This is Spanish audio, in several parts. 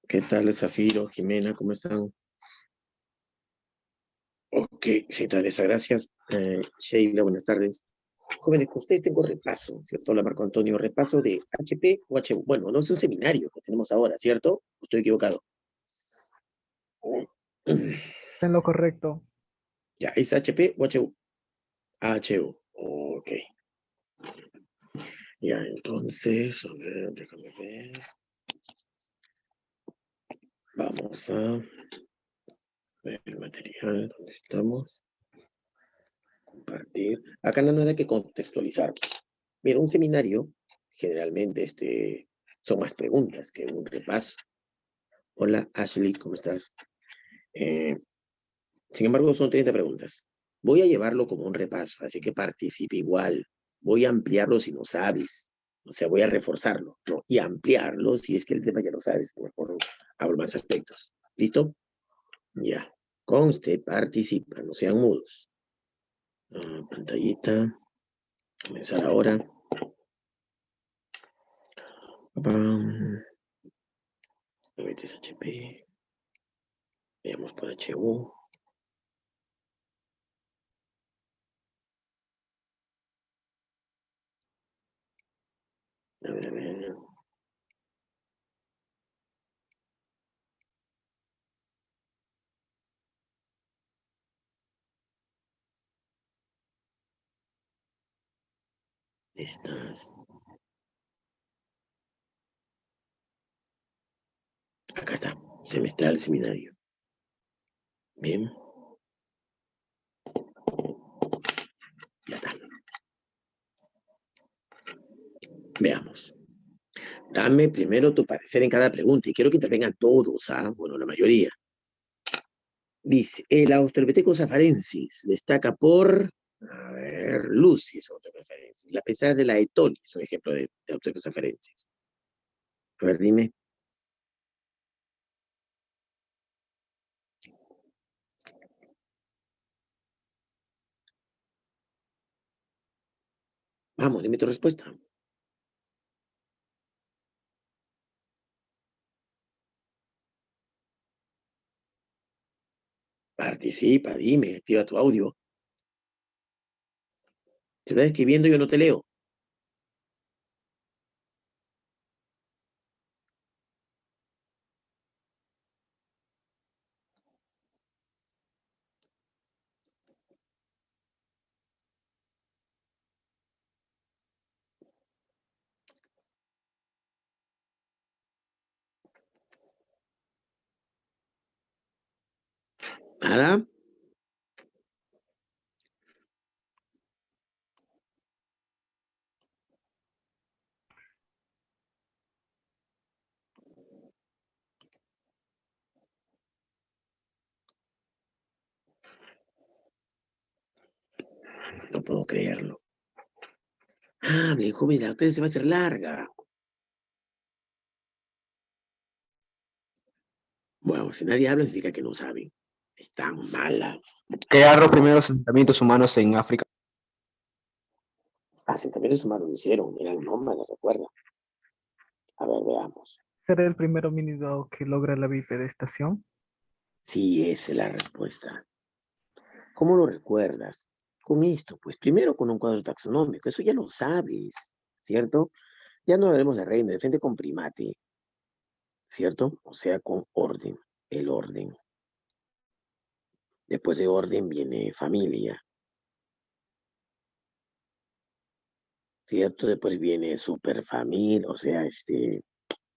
¿Qué tal, Zafiro, Jimena? ¿Cómo están? Ok, sí, Teresa, gracias. Sheila, buenas tardes. Jóvenes, con ustedes tengo repaso, ¿cierto? La Marco Antonio, repaso de HP o HU. Bueno, no es un seminario que tenemos ahora, ¿cierto? ¿O estoy equivocado? En lo correcto. Ya, ¿es HP o HU? HU, ok. Ya, entonces, a ver, déjame ver. Vamos a ver el material, ¿dónde estamos? Compartir. Acá no hay nada que contextualizar. Mira, un seminario, generalmente, son más preguntas que un repaso. Hola, Ashley, ¿cómo estás? Eh, Sin embargo, son 30 preguntas. Voy a llevarlo como un repaso, así que participe igual. Voy a ampliarlo si no sabes. O sea, voy a reforzarlo, ¿no? Y ampliarlo si es que el tema ya lo sabes. Mejor hablo más aspectos. ¿Listo? Ya. Conste, participa, no sean mudos. Pantallita. Comenzar ahora. Pam. HP. Veamos por HU. A ver, a ver. Estas. Acá está. Semestral seminario. Bien. Ya está. Veamos. Dame primero tu parecer en cada pregunta y quiero que intervengan todos, ¿ah? Bueno, la mayoría. Dice, el Australopithecus afarensis destaca por, a ver, Lucy es otro referencia. La pesada de la Etoli es un ejemplo de Australopithecus afarensis. A ver, dime. Vamos, dime tu respuesta. Participa, dime, activa tu audio. Si estás escribiendo, yo no te leo. Nada. No puedo creerlo. Hable, joven, la clase se va a hacer larga. Bueno, si nadie habla, significa que no saben. Están mala. Crear los primeros asentamientos humanos en África. Asentamientos humanos lo hicieron, eran nómadas, recuerda. A ver, veamos. ¿Será el primer homínido que logra la bipedestación? Sí, esa es la respuesta. ¿Cómo lo recuerdas? Con esto, pues primero con un cuadro taxonómico, eso ya lo sabes, ¿cierto? Ya no hablaremos de reino, de frente con primate, ¿cierto? O sea, con orden, el orden. Después de orden viene familia, ¿cierto? Después viene superfamilia, o sea,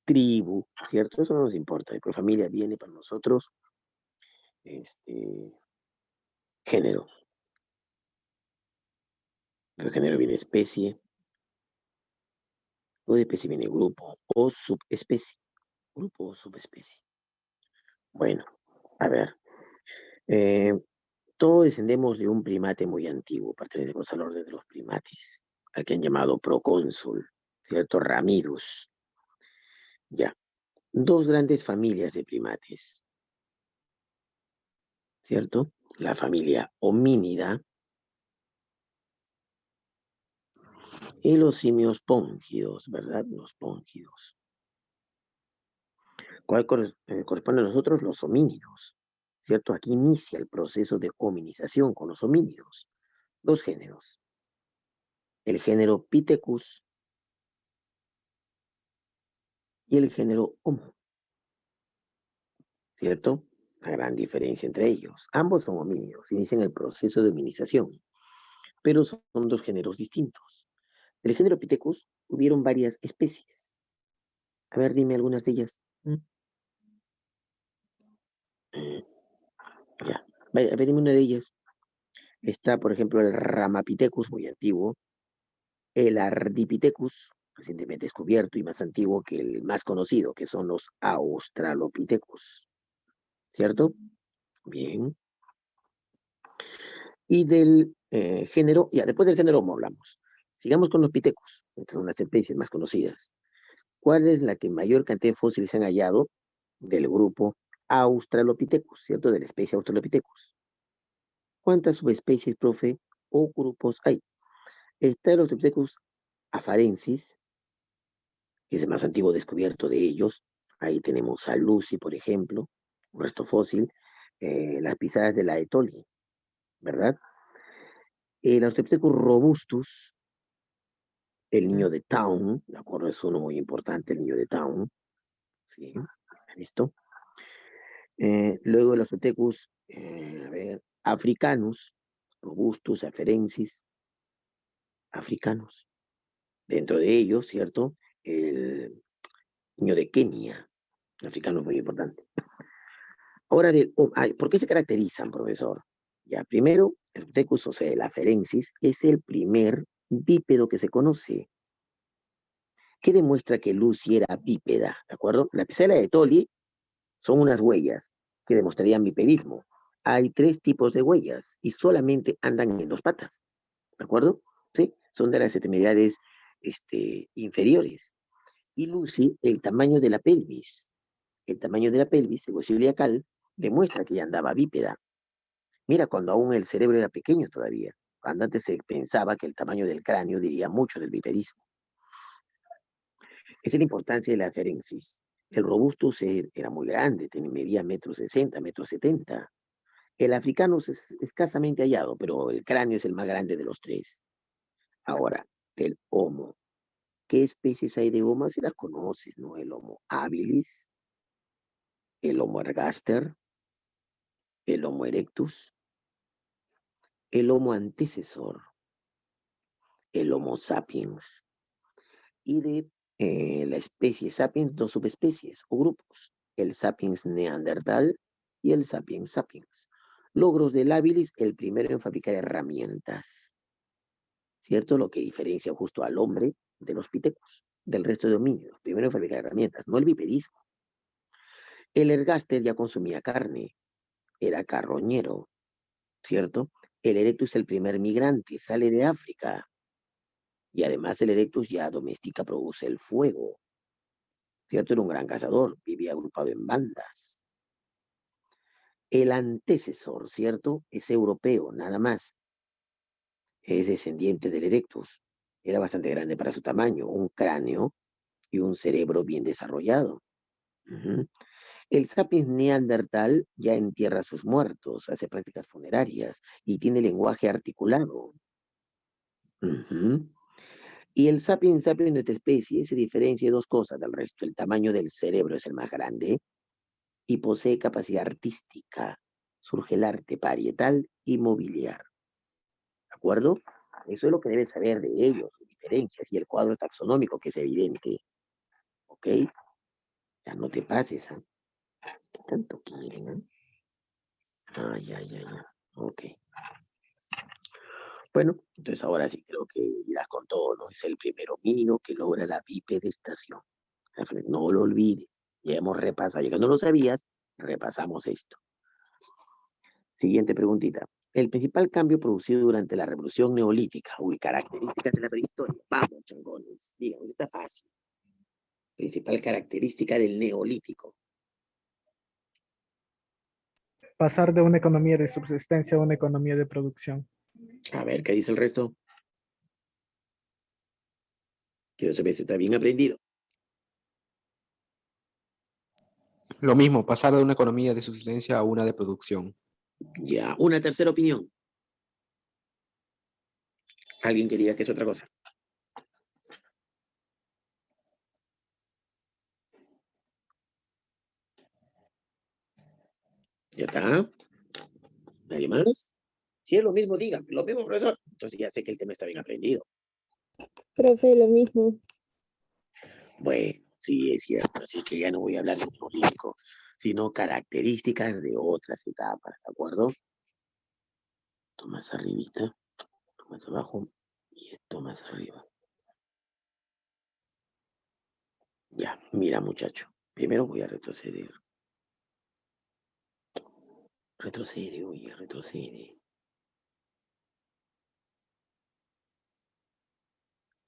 tribu, ¿cierto? Eso no nos importa. Después familia viene para nosotros, género. Después género viene especie, o de especie viene grupo o subespecie. Grupo o subespecie. Bueno, a ver. Todos descendemos de un primate muy antiguo, pertenecemos al orden de los primates, al que han llamado procónsul, ¿cierto? Ramidus. Ya. Dos grandes familias de primates, ¿cierto? La familia homínida Y los simios póngidos, ¿verdad? Los póngidos. ¿Cuál corresponde a nosotros? Los homínidos, ¿cierto? Aquí inicia el proceso de hominización con los homínidos. Dos géneros. El género Pithecus y el género Homo, ¿cierto? La gran diferencia entre ellos. Ambos son homínidos, inician el proceso de hominización, pero son dos géneros distintos. Del género Pithecus hubieron varias especies. A ver, dime algunas de ellas. Ya, a ver, dime una de ellas. Está, por ejemplo, el Ramapithecus, muy antiguo, el Ardipithecus, recientemente descubierto y más antiguo que el más conocido, que son los Australopithecus, ¿cierto? Bien. Y del género, ya después del género Homo hablamos. Sigamos con los pitecos, estas son las especies más conocidas. ¿Cuál es la que mayor cantidad de fósiles se han hallado del grupo Australopithecus, ¿cierto? De la especie Australopithecus. ¿Cuántas subespecies, profe, o grupos hay? Está el Australopithecus afarensis, que es el más antiguo descubierto de ellos. Ahí tenemos a Lucy, por ejemplo, un resto fósil, las pisadas de la Etoli, ¿verdad? El Australopithecus robustus, el niño de Town, ¿de acuerdo? Es uno muy importante, el niño de Town, ¿sí? ¿Listo? Luego el Australopithecus, a ver, africanus, robustus, afarensis, africanos. Dentro de ellos, ¿cierto? El niño de Kenia, africano muy importante. Ahora, ¿por qué se caracterizan, profesor? Ya, primero, el Australopithecus, o sea, el afarensis, es el primer bípedo que se conoce. ¿Qué demuestra que Lucy era bípeda? ¿De acuerdo? La pisada de Tolly son unas huellas que demostrarían bipedismo. Hay tres tipos de huellas y solamente andan en dos patas. ¿De acuerdo? ¿Sí? Son de las extremidades inferiores. Y Lucy, el tamaño de la pelvis. El tamaño de la pelvis, el hueso iliacal, demuestra que ella andaba bípeda. Mira, cuando aún el cerebro era pequeño todavía. Cuando antes se pensaba que el tamaño del cráneo diría mucho del bipedismo. Esa es la importancia de la afarensis. El robustus era muy grande, medía 1,60 m, 1,70 m. El africano es escasamente hallado, pero el cráneo es el más grande de los tres. Ahora, el Homo. ¿Qué especies hay de Homo? Si las conoces, ¿no? El Homo habilis, el Homo ergaster, el Homo erectus, el Homo antecesor, el Homo sapiens. Y de la especie sapiens, dos subespecies o grupos, el sapiens neandertal y el sapiens sapiens. Logros del habilis, el primero en fabricar herramientas, ¿cierto? Lo que diferencia justo al hombre de los pitecos, del resto de homínidos. Primero en fabricar herramientas, no el bipedismo. El ergaster ya consumía carne, era carroñero, ¿cierto? El erectus es el primer migrante, sale de África. Y además el erectus ya domestica, produce el fuego. ¿Cierto? Era un gran cazador, vivía agrupado en bandas. El antecesor, ¿cierto? Es europeo, nada más. Es descendiente del erectus. Era bastante grande para su tamaño, un cráneo y un cerebro bien desarrollado. El sapiens neandertal ya entierra a sus muertos, hace prácticas funerarias y tiene lenguaje articulado. Y el sapiens sapiens de nuestra especie se diferencia de dos cosas del resto. El tamaño del cerebro es el más grande y posee capacidad artística. Surge el arte parietal y mobiliar. ¿De acuerdo? Eso es lo que debes saber de ellos, sus diferencias y el cuadro taxonómico que es evidente. ¿Ok? Ya no te pases, ¿eh? ¿Qué tanto quieren? ¿Eh? Ay. Ok. Bueno, entonces ahora sí creo que irás con todo, ¿no? Es el primer homínido que logra la bipedestación. No lo olvides. Ya hemos repasado. Ya que no lo sabías, repasamos esto. Siguiente preguntita. El principal cambio producido durante la revolución neolítica. Uy, características de la prehistoria. Vamos, changones. Díganos, está fácil. Principal característica del neolítico. Pasar de una economía de subsistencia a una economía de producción. A ver, ¿qué dice el resto? Quiero saber si está bien aprendido. Lo mismo, pasar de una economía de subsistencia a una de producción. Ya, una tercera opinión. ¿Alguien que diga que es otra cosa? ¿Ya está? ¿Nadie más? Si es lo mismo, digan. Lo mismo, profesor. Entonces ya sé que el tema está bien aprendido. Profe, lo mismo. Bueno, sí, es cierto. Así que ya no voy a hablar de político, sino características de otras etapas, ¿de acuerdo? Esto más arribita, esto más abajo y esto más arriba. Ya, mira, muchacho. Primero voy a retroceder. Retrocede, oye, retrocede.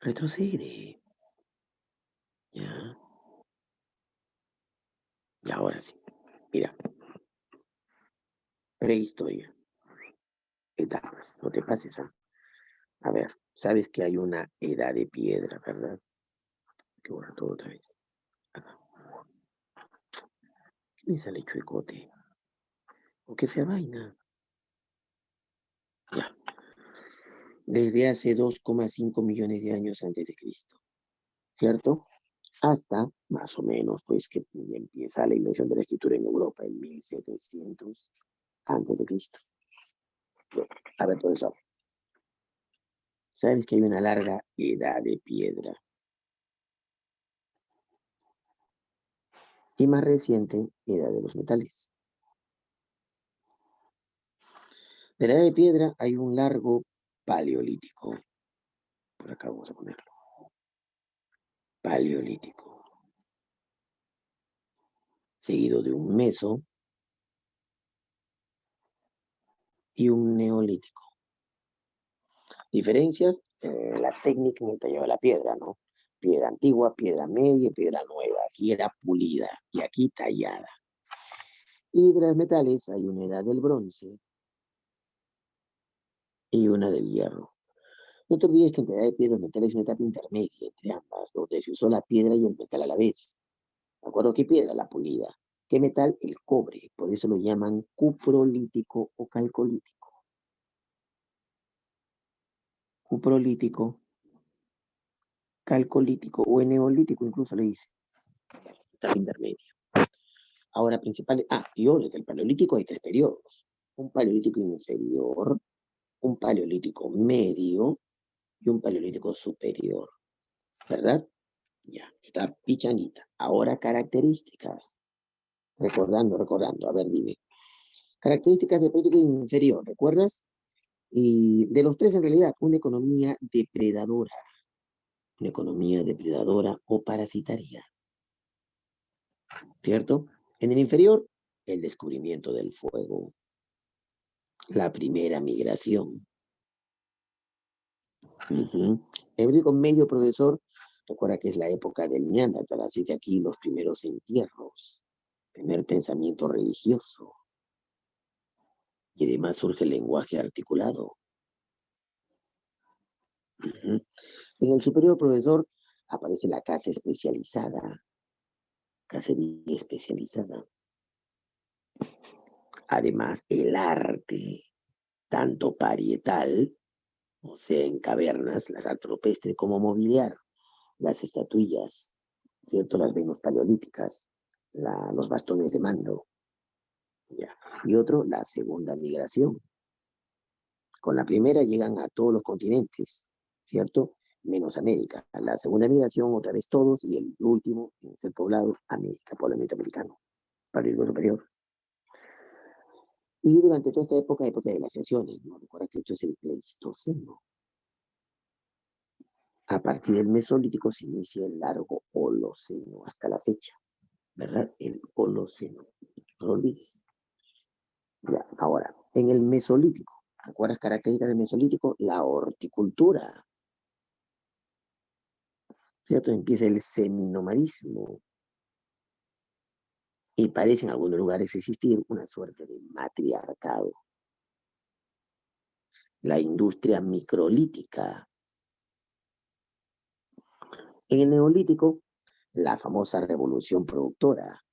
Retrocede. Ya. Y ahora sí. Mira. Prehistoria. Etapas. No te pases a ver. Sabes que hay una edad de piedra, ¿verdad? Que borra todo otra vez. Acá. ¿Qué me sale chuecote? ¿O qué fea vaina? Ya. Desde hace 2,5 millones de años antes de Cristo. ¿Cierto? Hasta más o menos, pues, que empieza la invención de la escritura en Europa en 1700 antes de Cristo. A ver, profesor. Sabes que hay una larga edad de piedra. Y más reciente, edad de los metales. De la edad de piedra hay un largo paleolítico. Por acá vamos a ponerlo. Paleolítico. Seguido de un meso y un neolítico. Diferencias, la técnica en el tallado de la piedra, ¿no? Piedra antigua, piedra media, piedra nueva. Aquí era pulida y aquí tallada. Y de los metales hay una edad del bronce y una del hierro. No te olvides que entre edad de piedra y metal es una etapa intermedia entre ambas, donde se usó la piedra y el metal a la vez. ¿De acuerdo? ¿Qué piedra? La pulida. ¿Qué metal? El cobre. Por eso lo llaman cuprolítico o calcolítico. Cuprolítico, calcolítico o neolítico incluso le dice. Etapa intermedia. Ahora, principales. Y orden del paleolítico hay tres periodos. Un paleolítico inferior, un paleolítico medio y un paleolítico superior. ¿Verdad? Ya, está pichanita. Ahora, características. Recordando. A ver, dime. Características del paleolítico inferior, ¿recuerdas? Y de los tres, en realidad, una economía depredadora o parasitaria, ¿cierto? En el inferior, el descubrimiento del fuego, la primera migración. El paleolítico medio, profesor, recuerda que es la época del Neandertal, así que aquí los primeros entierros, primer pensamiento religioso, y además surge el lenguaje articulado. En el superior, profesor, aparece la cacería especializada. Además, el arte, tanto parietal, o sea, en cavernas, las artes rupestres, como mobiliar, las estatuillas, ¿cierto? Las Venus paleolíticas, los bastones de mando. Ya. Y otro, la segunda migración. Con la primera llegan a todos los continentes, ¿cierto? Menos América. La segunda migración, otra vez todos, y el último en ser poblado, América, poblamiento americano, para el superior. Y durante toda esta época de glaciaciones, ¿no? Recuerda que esto es el Pleistoceno. A partir del Mesolítico se inicia el largo Holoceno hasta la fecha, ¿verdad? El Holoceno. No lo olvides. Ya, ahora, en el Mesolítico, ¿recuerdas características del Mesolítico? La horticultura, ¿cierto? Empieza el seminomadismo y parece en algunos lugares existir una suerte de matriarcado. La industria microlítica En el Neolítico, la famosa revolución productora,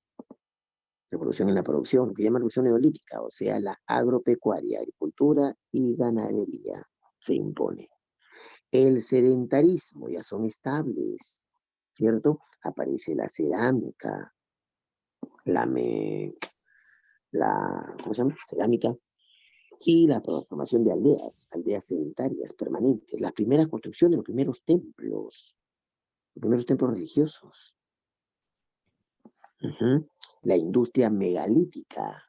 revolución en la producción, que llama revolución neolítica, o sea, la agropecuaria, agricultura y ganadería, se impone. El sedentarismo ya son estables, ¿cierto? Aparece la cerámica, ¿cómo se llama? Cerámica, y la formación de aldeas sedentarias permanentes, las primeras construcciones, los primeros templos religiosos. La industria megalítica,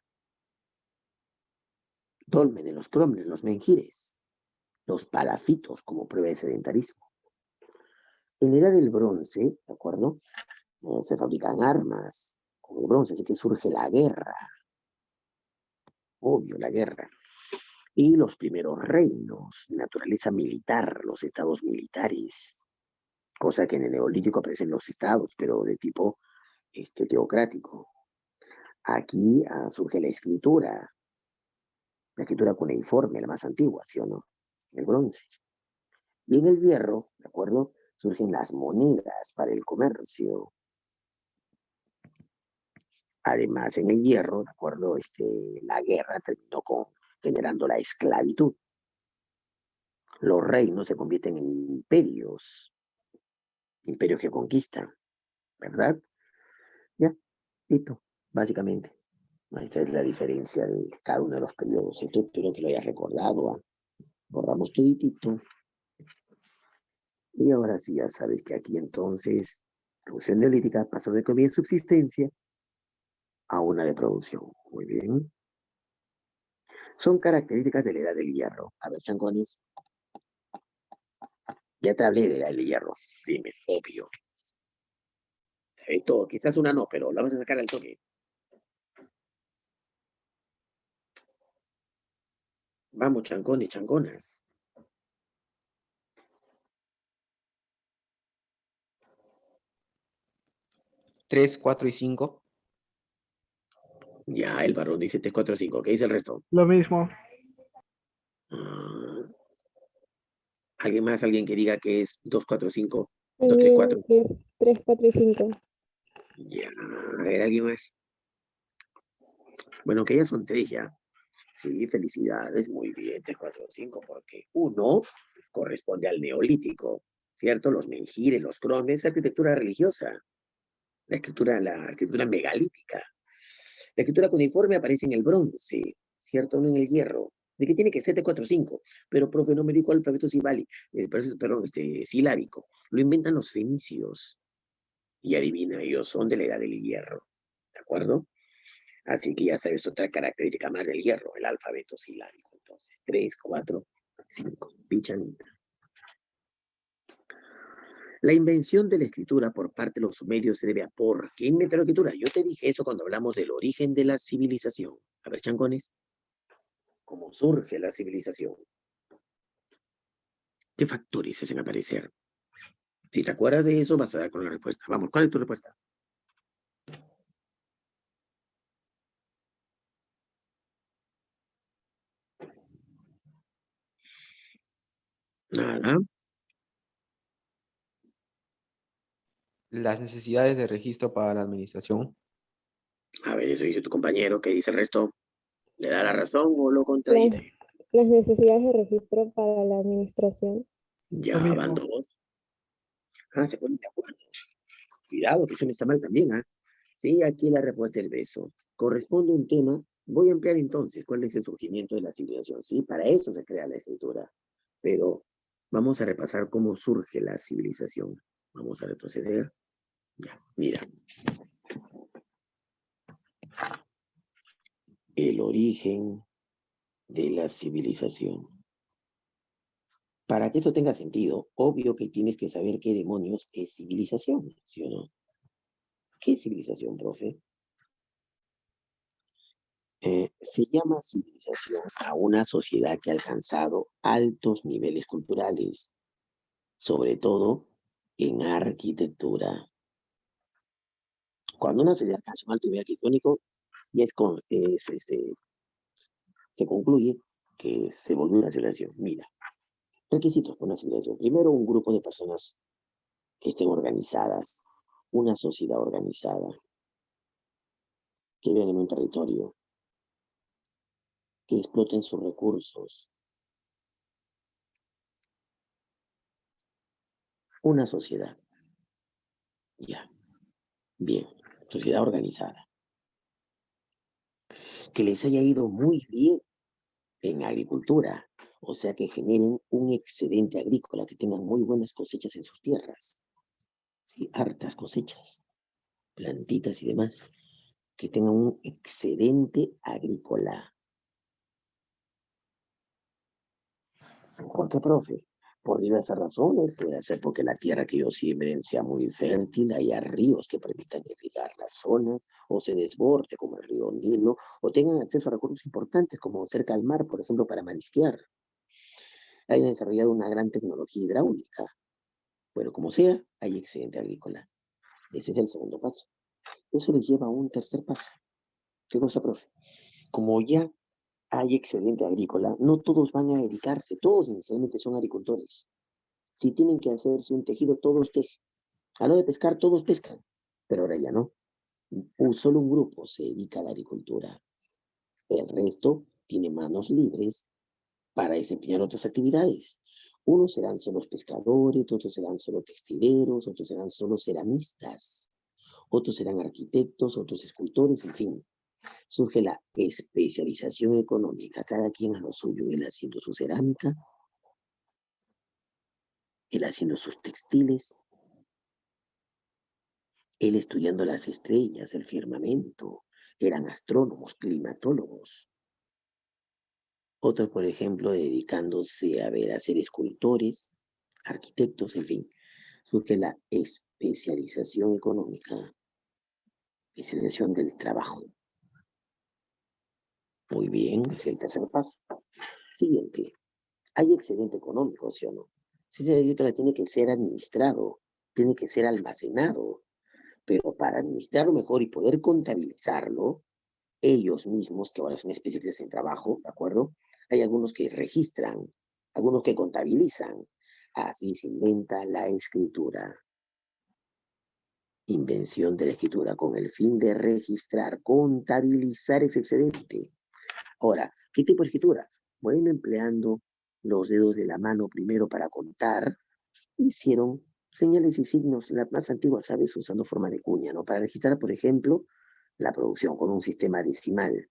dólmenes, los crómenes, los menhires, los palafitos como prueba de sedentarismo. En la edad del bronce, ¿de acuerdo? Se fabrican armas con el bronce, así que surge la guerra. Obvio, la guerra. Y los primeros reinos, naturaleza militar, los estados militares, cosa que en el Neolítico aparecen los estados, pero de tipo teocrático. Aquí surge la escritura cuneiforme, la más antigua, ¿sí o no? El bronce. Y en el hierro, ¿de acuerdo? Surgen las monedas para el comercio. Además, en el hierro, ¿de acuerdo? La guerra terminó generando la esclavitud. Los reinos se convierten en imperios que conquistan, ¿verdad? Ya, listo, básicamente. Esta es la diferencia de cada uno de los periodos. Esto espero que lo hayas recordado. Borramos toditito. Y ahora sí, ya sabes que aquí entonces, producción neolítica pasó de economía de subsistencia a una de producción. Muy bien. Son características de la edad del hierro. A ver, Chanconis. Ya te hablé de la edad del hierro. Dime, obvio. Esto, quizás una no, pero la vas a sacar al toque. Vamos, chancones, chanconas. ¿3, 4 y 5? Ya, el varón dice 3, 4, 5. ¿Qué dice el resto? Lo mismo. ¿Alguien más? ¿Alguien que diga que es 2, 4, 5? 2, 3, También 4. 3, 4 y 5. Ya, a ver, ¿alguien más? Bueno, que ya son 3 ya. Sí, felicidades, muy bien, 3, 4, 5, porque 1 corresponde al neolítico, ¿cierto? Los menhires, los crones, arquitectura religiosa, la arquitectura megalítica. La escritura cuneiforme aparece en el bronce, ¿cierto? No en el hierro. De que tiene que ser de 4 5, pero profe, no me dijo alfabeto silábico. Lo inventan los fenicios. Y adivina, ellos son de la edad del hierro, ¿de acuerdo? Así que ya sabes otra característica más del hierro, el alfabeto silábico. Entonces, 3, 4, 5, pichanita. La invención de la escritura por parte de los sumerios se debe a ¿por qué inventó la escritura? Yo te dije eso cuando hablamos del origen de la civilización. A ver, chancones, ¿cómo surge la civilización? ¿Qué factores se hacen aparecer? Si te acuerdas de eso, vas a dar con la respuesta. Vamos, ¿cuál es tu respuesta? Nada. Las necesidades de registro para la administración. A ver, eso dice tu compañero. ¿Qué dice el resto? ¿Le da la razón o lo Las, contradice? las necesidades de registro para la administración. Ya Lo van mismo. 2. Se ponen de acuerdo. Cuidado, que eso no está mal también, ¿ah? Sí, aquí la respuesta es beso. Corresponde un tema. Voy a ampliar entonces cuál es el surgimiento de la civilización. Sí, para eso se crea la escritura. Pero vamos a repasar cómo surge la civilización. Vamos a retroceder. Ya, mira. El origen de la civilización. Para que esto tenga sentido, obvio que tienes que saber qué demonios es civilización, ¿sí o no? ¿Qué es civilización, profe? Se llama civilización a una sociedad que ha alcanzado altos niveles culturales, sobre todo en arquitectura. Cuando una sociedad alcanza un alto nivel arquitectónico, y se concluye que se volvió una civilización. Mira, requisitos para una civilización. Primero, un grupo de personas que estén organizadas, una sociedad organizada, que viven en un territorio, que exploten sus recursos. Una sociedad. Ya. Bien. Sociedad organizada. Que les haya ido muy bien en agricultura. O sea, que generen un excedente agrícola, que tengan muy buenas cosechas en sus tierras. ¿Sí? Hartas cosechas, plantitas y demás. Que tengan un excedente agrícola. ¿Por qué, profe? Por diversas razones. Puede ser porque la tierra que ellos siembren sea muy fértil, haya ríos que permitan irrigar las zonas, o se desborde como el río Nilo, o tengan acceso a recursos importantes como cerca al mar, por ejemplo, para marisquear. Hayan desarrollado una gran tecnología hidráulica. Bueno, como sea, hay excedente agrícola. Ese es el segundo paso. Eso les lleva a un tercer paso. ¿Qué cosa, profe? Como ya hay excedente agrícola, no todos van a dedicarse, todos inicialmente son agricultores. Si tienen que hacerse un tejido, todos tejen. A la hora de pescar, todos pescan. Pero ahora ya no. Solo un grupo se dedica a la agricultura. El resto tiene manos libres para desempeñar otras actividades. Unos serán solo pescadores, otros serán solo textileros, otros serán solo ceramistas, otros serán arquitectos, otros escultores, en fin. Surge la especialización económica, cada quien a lo suyo, él haciendo su cerámica, él haciendo sus textiles, él estudiando las estrellas, el firmamento, eran astrónomos, climatólogos. Otros, por ejemplo, dedicándose a ser escultores, arquitectos, en fin. Surge la especialización económica, especialización del trabajo. Muy bien, es el tercer paso. Siguiente, hay excedente económico, ¿sí o no? Si se dedica, tiene que ser administrado, tiene que ser almacenado, pero para administrarlo mejor y poder contabilizarlo, ellos mismos, que ahora son especialistas en trabajo, ¿de acuerdo? Hay algunos que registran, algunos que contabilizan. Así se inventa la escritura. Invención de la escritura con el fin de registrar, contabilizar ese excedente. Ahora, ¿qué tipo de escritura? Bueno, empleando los dedos de la mano primero para contar, hicieron señales y signos, las más antiguas, ¿sabes? Usando forma de cuña, ¿no? Para registrar, por ejemplo, la producción con un sistema decimal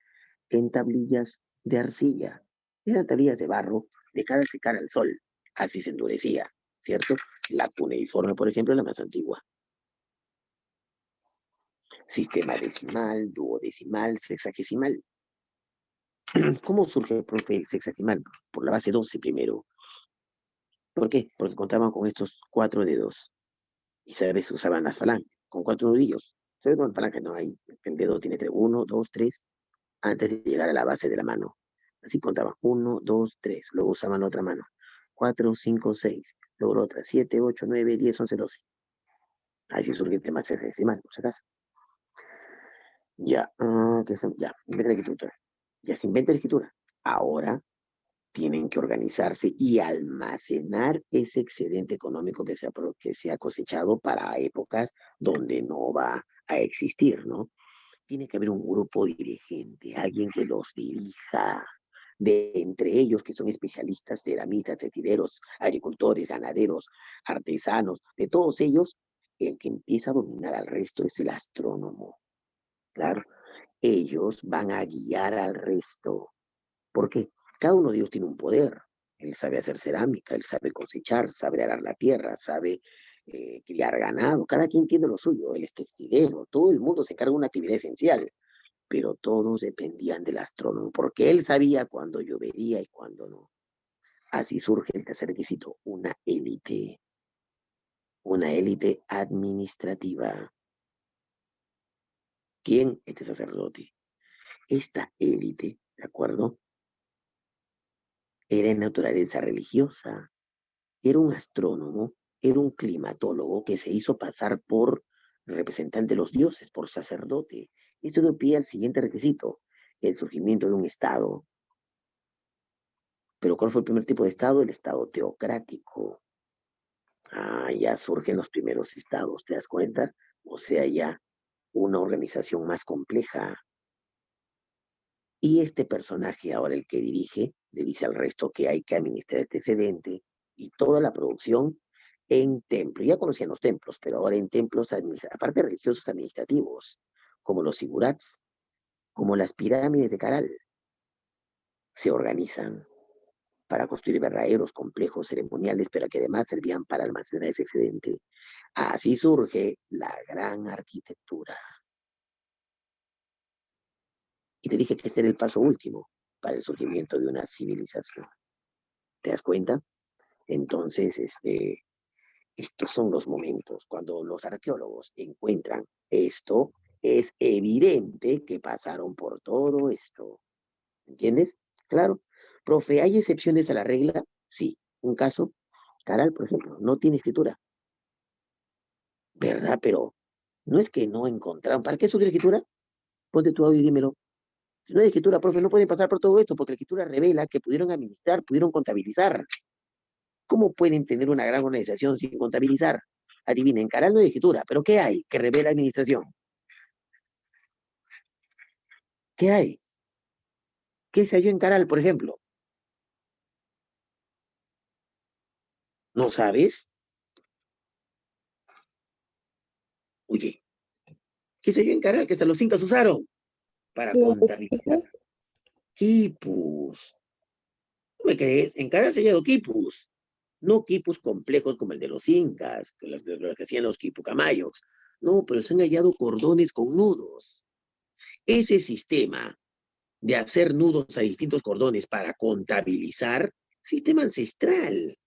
en tablillas de arcilla. Eran tablillas de barro de cara a secar al sol. Así se endurecía, ¿cierto? La cuneiforme, por ejemplo, es la más antigua. Sistema decimal, duodecimal, sexagesimal. ¿Cómo surge, profe, el sexagesimal? Por la base 12 primero. ¿Por qué? Porque contaban con estos 4 dedos. Y sabes, usaban las falanges, con 4 nudillos. ¿Sabes cómo falanges no hay? El dedo tiene 3, 1, 2, 3, antes de llegar a la base de la mano. Así contaban, 1, 2, 3, luego usaban la otra mano. 4, 5, 6, luego la otra, 7, 8, 9, 10, 11, 12. Así surge el tema sexagesimal, por si acaso. Ya, ya, inventa la escritura. Ya se inventa la escritura. Ahora tienen que organizarse y almacenar ese excedente económico que se ha cosechado para épocas donde no va a existir, ¿no? Tiene que haber un grupo dirigente, alguien que los dirija, de entre ellos que son especialistas, ceramistas, textileros, agricultores, ganaderos, artesanos, de todos ellos, el que empieza a dominar al resto es el astrónomo. Claro, ellos van a guiar al resto. ¿Por qué? Cada uno de ellos tiene un poder. Él sabe hacer cerámica, él sabe cosechar, sabe arar la tierra, sabe criar ganado. Cada quien tiene lo suyo. Él es textilero. Todo el mundo se encarga de una actividad esencial. Pero todos dependían del astrónomo, porque él sabía cuándo llovería y cuándo no. Así surge el tercer requisito, una élite administrativa. ¿Quién? Este sacerdote. Esta élite, ¿de acuerdo? Era en naturaleza religiosa, era un astrónomo, era un climatólogo que se hizo pasar por representante de los dioses, por sacerdote. Esto dio pie al siguiente requisito, el surgimiento de un Estado. Pero ¿cuál fue el primer tipo de Estado? El Estado teocrático. Ya surgen los primeros estados, ¿te das cuenta? O sea, ya una organización más compleja. Y este personaje, ahora el que dirige, le dice al resto que hay que administrar este excedente y toda la producción en templos. Ya conocían los templos, pero ahora en templos, aparte religiosos administrativos, como los sigurats, como las pirámides de Caral, se organizan para construir verdaderos complejos ceremoniales, pero que además servían para almacenar ese excedente. Así surge la gran arquitectura. Y te dije que este era el paso último para el surgimiento de una civilización. ¿Te das cuenta? Entonces, estos son los momentos cuando los arqueólogos encuentran esto, es evidente que pasaron por todo esto. ¿Entiendes? Claro. Profe, ¿hay excepciones a la regla? Sí. Un caso, Caral, por ejemplo, no tiene escritura, ¿verdad? Pero no es que no encontraron. ¿Para qué es una escritura? Ponte tu audio y dímelo. Si no hay escritura, profe, no pueden pasar por todo esto, porque la escritura revela que pudieron administrar, pudieron contabilizar. ¿Cómo pueden tener una gran organización sin contabilizar? Adivinen, Caral no hay escritura, pero ¿qué hay que revela administración? ¿Qué hay? ¿Qué se halló en Caral, por ejemplo? ¿No sabes? Oye, ¿qué se halló en Caral que hasta los incas usaron para Los contabilizar? quipus, Quipus. ¿No me crees? En Caral se hallado quipus. No quipus complejos como el de los incas, que los que hacían los quipucamayos. No, pero se han hallado cordones con nudos. Ese sistema de hacer nudos a distintos cordones para contabilizar, sistema ancestral.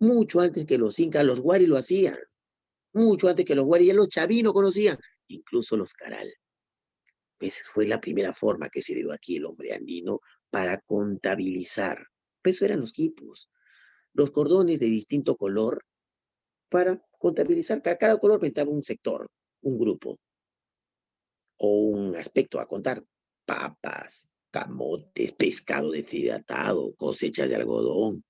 Mucho antes que los incas, los huari lo hacían. Mucho antes que los huari, ya los chavinos conocían. Incluso los caral. Esa fue la primera forma que se dio aquí el hombre andino para contabilizar. Eso eran los quipus. Los cordones de distinto color para contabilizar. Cada color pintaba un sector, un grupo o un aspecto a contar. Papas, camotes, pescado deshidratado, cosechas de algodón,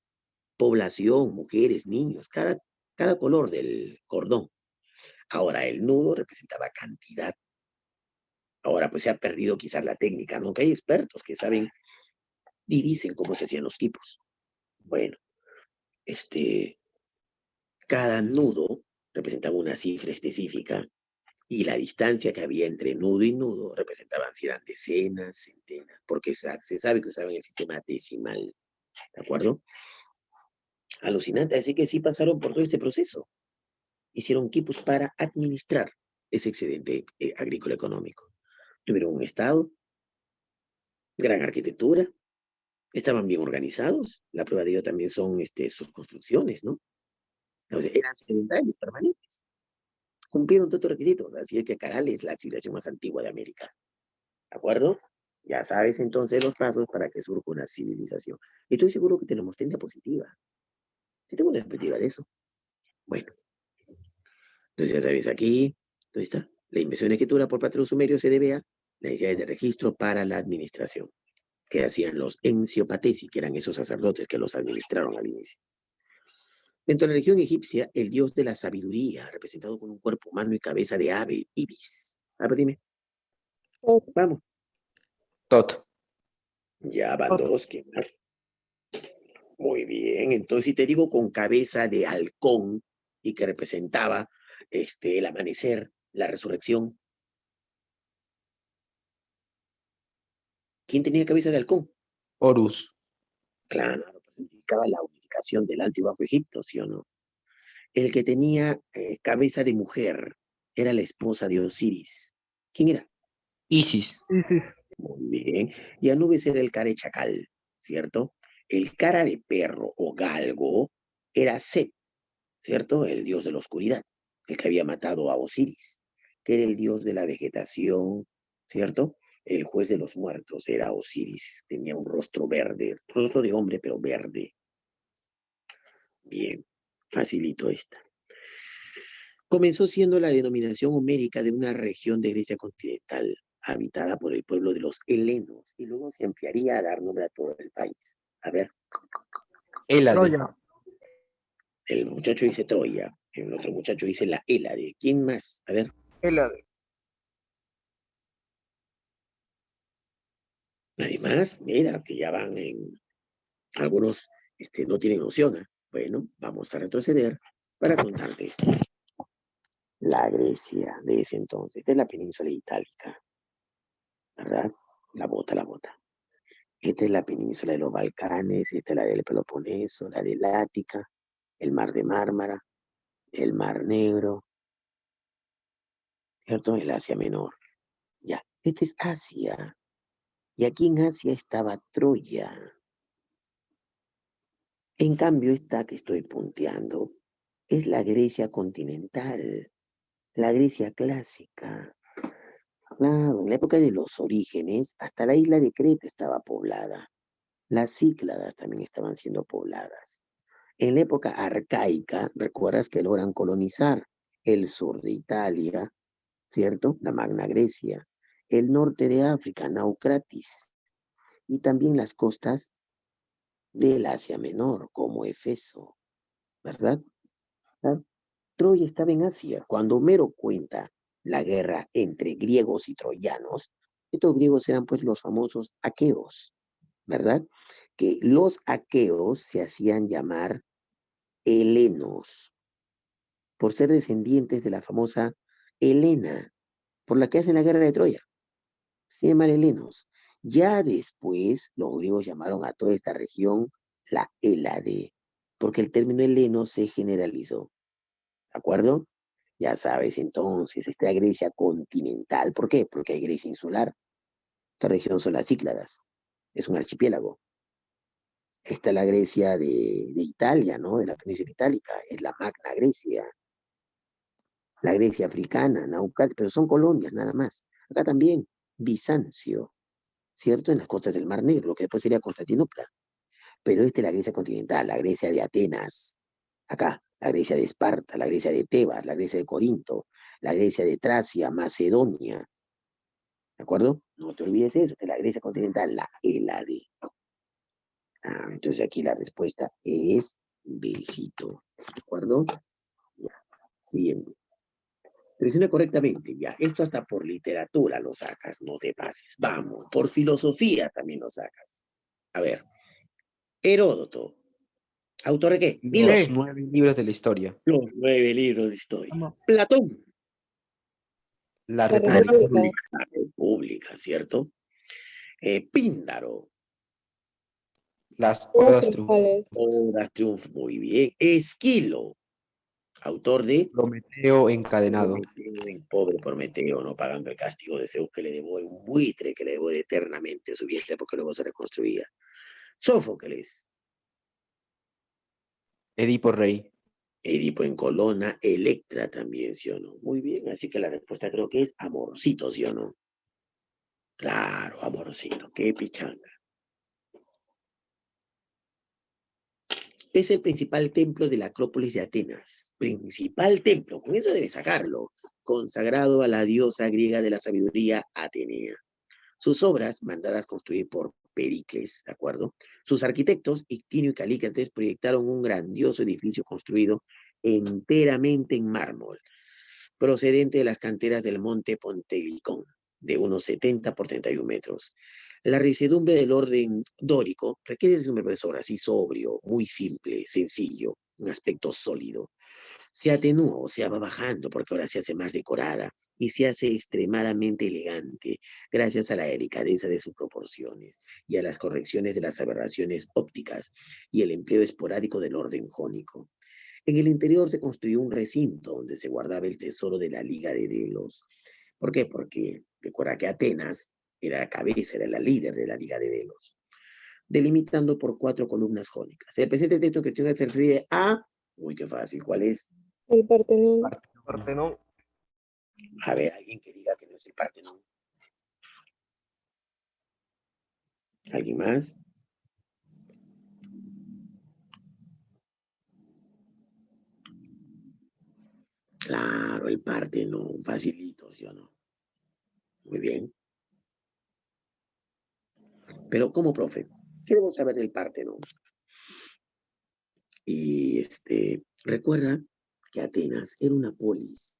población, mujeres, niños, cada color del cordón. Ahora el nudo representaba cantidad. Ahora pues se ha perdido quizás la técnica, ¿no? Que hay expertos que saben y dicen cómo se hacían los tipos. Bueno, cada nudo representaba una cifra específica y la distancia que había entre nudo y nudo representaban si eran decenas, centenas, porque se sabe que usaban el sistema decimal, ¿de acuerdo? Alucinante, así que sí pasaron por todo este proceso. Hicieron equipos para administrar ese excedente agrícola económico. Tuvieron un estado, gran arquitectura, estaban bien organizados. La prueba de ello también son sus construcciones, ¿no? O sea, eran sedentarios, permanentes. Cumplieron todos los requisitos. Así es que Caral es la civilización más antigua de América. ¿De acuerdo? Ya sabes entonces los pasos para que surja una civilización. Y estoy seguro que tenemos tendencia positiva. Yo tengo una perspectiva de eso. Bueno, entonces ya sabes aquí, ¿dónde está? La invención de escritura por parte de los sumerios se debe a necesidades de registro para la administración, que hacían los ensiopatesi, que eran esos sacerdotes que los administraron al inicio. Dentro de la religión egipcia, el dios de la sabiduría, representado con un cuerpo humano y cabeza de ave, ibis. A ver, dime. Tot, Vamos. Tot. Ya van Tot. dos, ¿qué más? Muy bien, entonces si te digo con cabeza de halcón y que representaba el amanecer, la resurrección, ¿quién tenía cabeza de halcón? Horus. Claro, pues significaba la unificación del Alto y Bajo Egipto, ¿sí o no? El que tenía cabeza de mujer era la esposa de Osiris. ¿Quién era? Isis. Isis. Muy bien. Y Anubis era el cara de chacal, ¿cierto? El cara de perro o galgo era Set, ¿cierto? El dios de la oscuridad, el que había matado a Osiris, que era el dios de la vegetación, ¿cierto? El juez de los muertos era Osiris, tenía un rostro verde, rostro de hombre, pero verde. Bien, facilito esta. Comenzó siendo la denominación homérica de una región de Grecia continental, habitada por el pueblo de los helenos, y luego se ampliaría a dar nombre a todo el país. A ver, Hélade. Troya. El muchacho dice Troya. El otro muchacho dice la Hélade. ¿Quién más? A ver. Hélade. Nadie más. Mira, que ya van en... Algunos no tienen noción. ¿Eh? Bueno, vamos a retroceder para contarte esto. La Grecia de ese entonces, de la península itálica, ¿verdad? La bota, la bota. Esta es la península de los Balcanes, esta es la del Peloponeso, la del Ática, el mar de Mármara, el mar Negro, ¿cierto? El Asia Menor. Ya, este es Asia. Y aquí en Asia estaba Troya. En cambio, esta que estoy punteando es la Grecia continental, la Grecia clásica. Claro, en la época de los orígenes, hasta la isla de Creta estaba poblada. Las Cícladas también estaban siendo pobladas. En la época arcaica, recuerdas que logran colonizar el sur de Italia, ¿cierto? La Magna Grecia, el norte de África, Naucratis, y también las costas del Asia Menor, como Efeso, ¿verdad? ¿Ah? Troya estaba en Asia. Cuando Homero cuenta la guerra entre griegos y troyanos, estos griegos eran pues los famosos aqueos, ¿verdad? Que los aqueos se hacían llamar helenos, por ser descendientes de la famosa Helena, por la que hacen la guerra de Troya. Se llaman helenos. Ya después los griegos llamaron a toda esta región la Hélade, porque el término heleno se generalizó. ¿De acuerdo? Ya sabes, entonces, esta Grecia continental. ¿Por qué? Porque hay Grecia insular. Esta región son las Cícladas. Es un archipiélago. Esta es la Grecia de Italia, ¿no? De la península itálica. Es la Magna Grecia. La Grecia africana, Naucratis, pero son colonias nada más. Acá también, Bizancio, ¿cierto? En las costas del Mar Negro, lo que después sería Constantinopla. Pero esta es la Grecia continental, la Grecia de Atenas. Acá, la Grecia de Esparta, la Grecia de Tebas, la Grecia de Corinto, la Grecia de Tracia, Macedonia. ¿De acuerdo? No te olvides eso, que la Grecia continental, la Hélade. Entonces aquí la respuesta es besito. ¿De acuerdo? Ya. Siguiente. Selecciona correctamente, ya. Esto hasta por literatura lo sacas, no te pases. Vamos, por filosofía también lo sacas. A ver, Heródoto. ¿Autor de qué? Dilo. Los 9 libros de la historia. Los 9 libros de historia. Vamos. Platón. La La República. República. La República, ¿cierto? Píndaro. Las Las Odas Triunfales. triunfales. Obras Triunfo, muy bien. Esquilo. Autor de Prometeo encadenado. Pobre Prometeo, no pagando el castigo de Zeus que le devore, un buitre que le devore eternamente su vientre porque luego se reconstruía. Sófocles. Edipo Rey. Edipo en Colona, Electra también, ¿sí o no? Muy bien, así que la respuesta creo que es Amorcito, ¿sí o no? Claro, Amorcito, qué pichanga. Es el principal templo de la Acrópolis de Atenas. Principal templo, con eso debes sacarlo. Consagrado a la diosa griega de la sabiduría Atenea. Sus obras, mandadas construir por Pericles, ¿de acuerdo? Sus arquitectos, Ictinio y Calícrates, proyectaron un grandioso edificio construido enteramente en mármol, procedente de las canteras del monte Pontelicón, de unos 70 por 31 metros. La resiedumbre del orden dórico requiere de un profesor así sobrio, muy simple, sencillo, un aspecto sólido. Se atenúa o sea, va bajando porque ahora se hace más decorada y se hace extremadamente elegante gracias a la delicadeza de sus proporciones y a las correcciones de las aberraciones ópticas y el empleo esporádico del orden jónico. En el interior se construyó un recinto donde se guardaba el tesoro de la Liga de Delos. ¿Por qué? Porque recuerda que Atenas era la cabeza, era la líder de la Liga de Delos, delimitando por 4 columnas jónicas. El presente texto que tiene se refiere a... Uy, qué fácil, ¿cuál es? El Partenón. Partenón. A ver, alguien que diga que no es el Partenón. ¿Alguien más? Claro, el Partenón, facilito, ¿sí o no? Muy bien. Pero, ¿cómo, profe? ¿Qué debemos saber del Partenón? Y Recuerda que Atenas era una polis.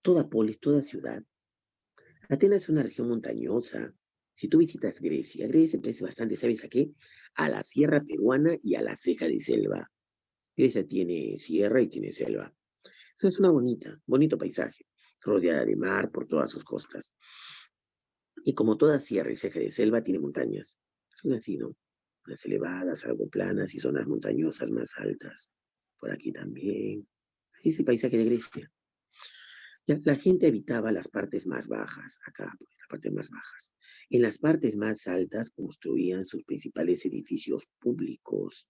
Toda polis, toda ciudad. Atenas es una región montañosa. Si tú visitas Grecia, Grecia se parece bastante, ¿sabes a qué? A la sierra peruana y a la ceja de selva. Grecia tiene sierra y tiene selva. Es una bonito paisaje, rodeada de mar por todas sus costas. Y como toda sierra y ceja de selva, tiene montañas. Son así, ¿no? Unas elevadas, algo planas y zonas montañosas más altas. Por aquí también. Así es el paisaje de Grecia. Ya, la gente habitaba las partes más bajas, acá, pues, las partes más bajas. En las partes más altas construían sus principales edificios públicos,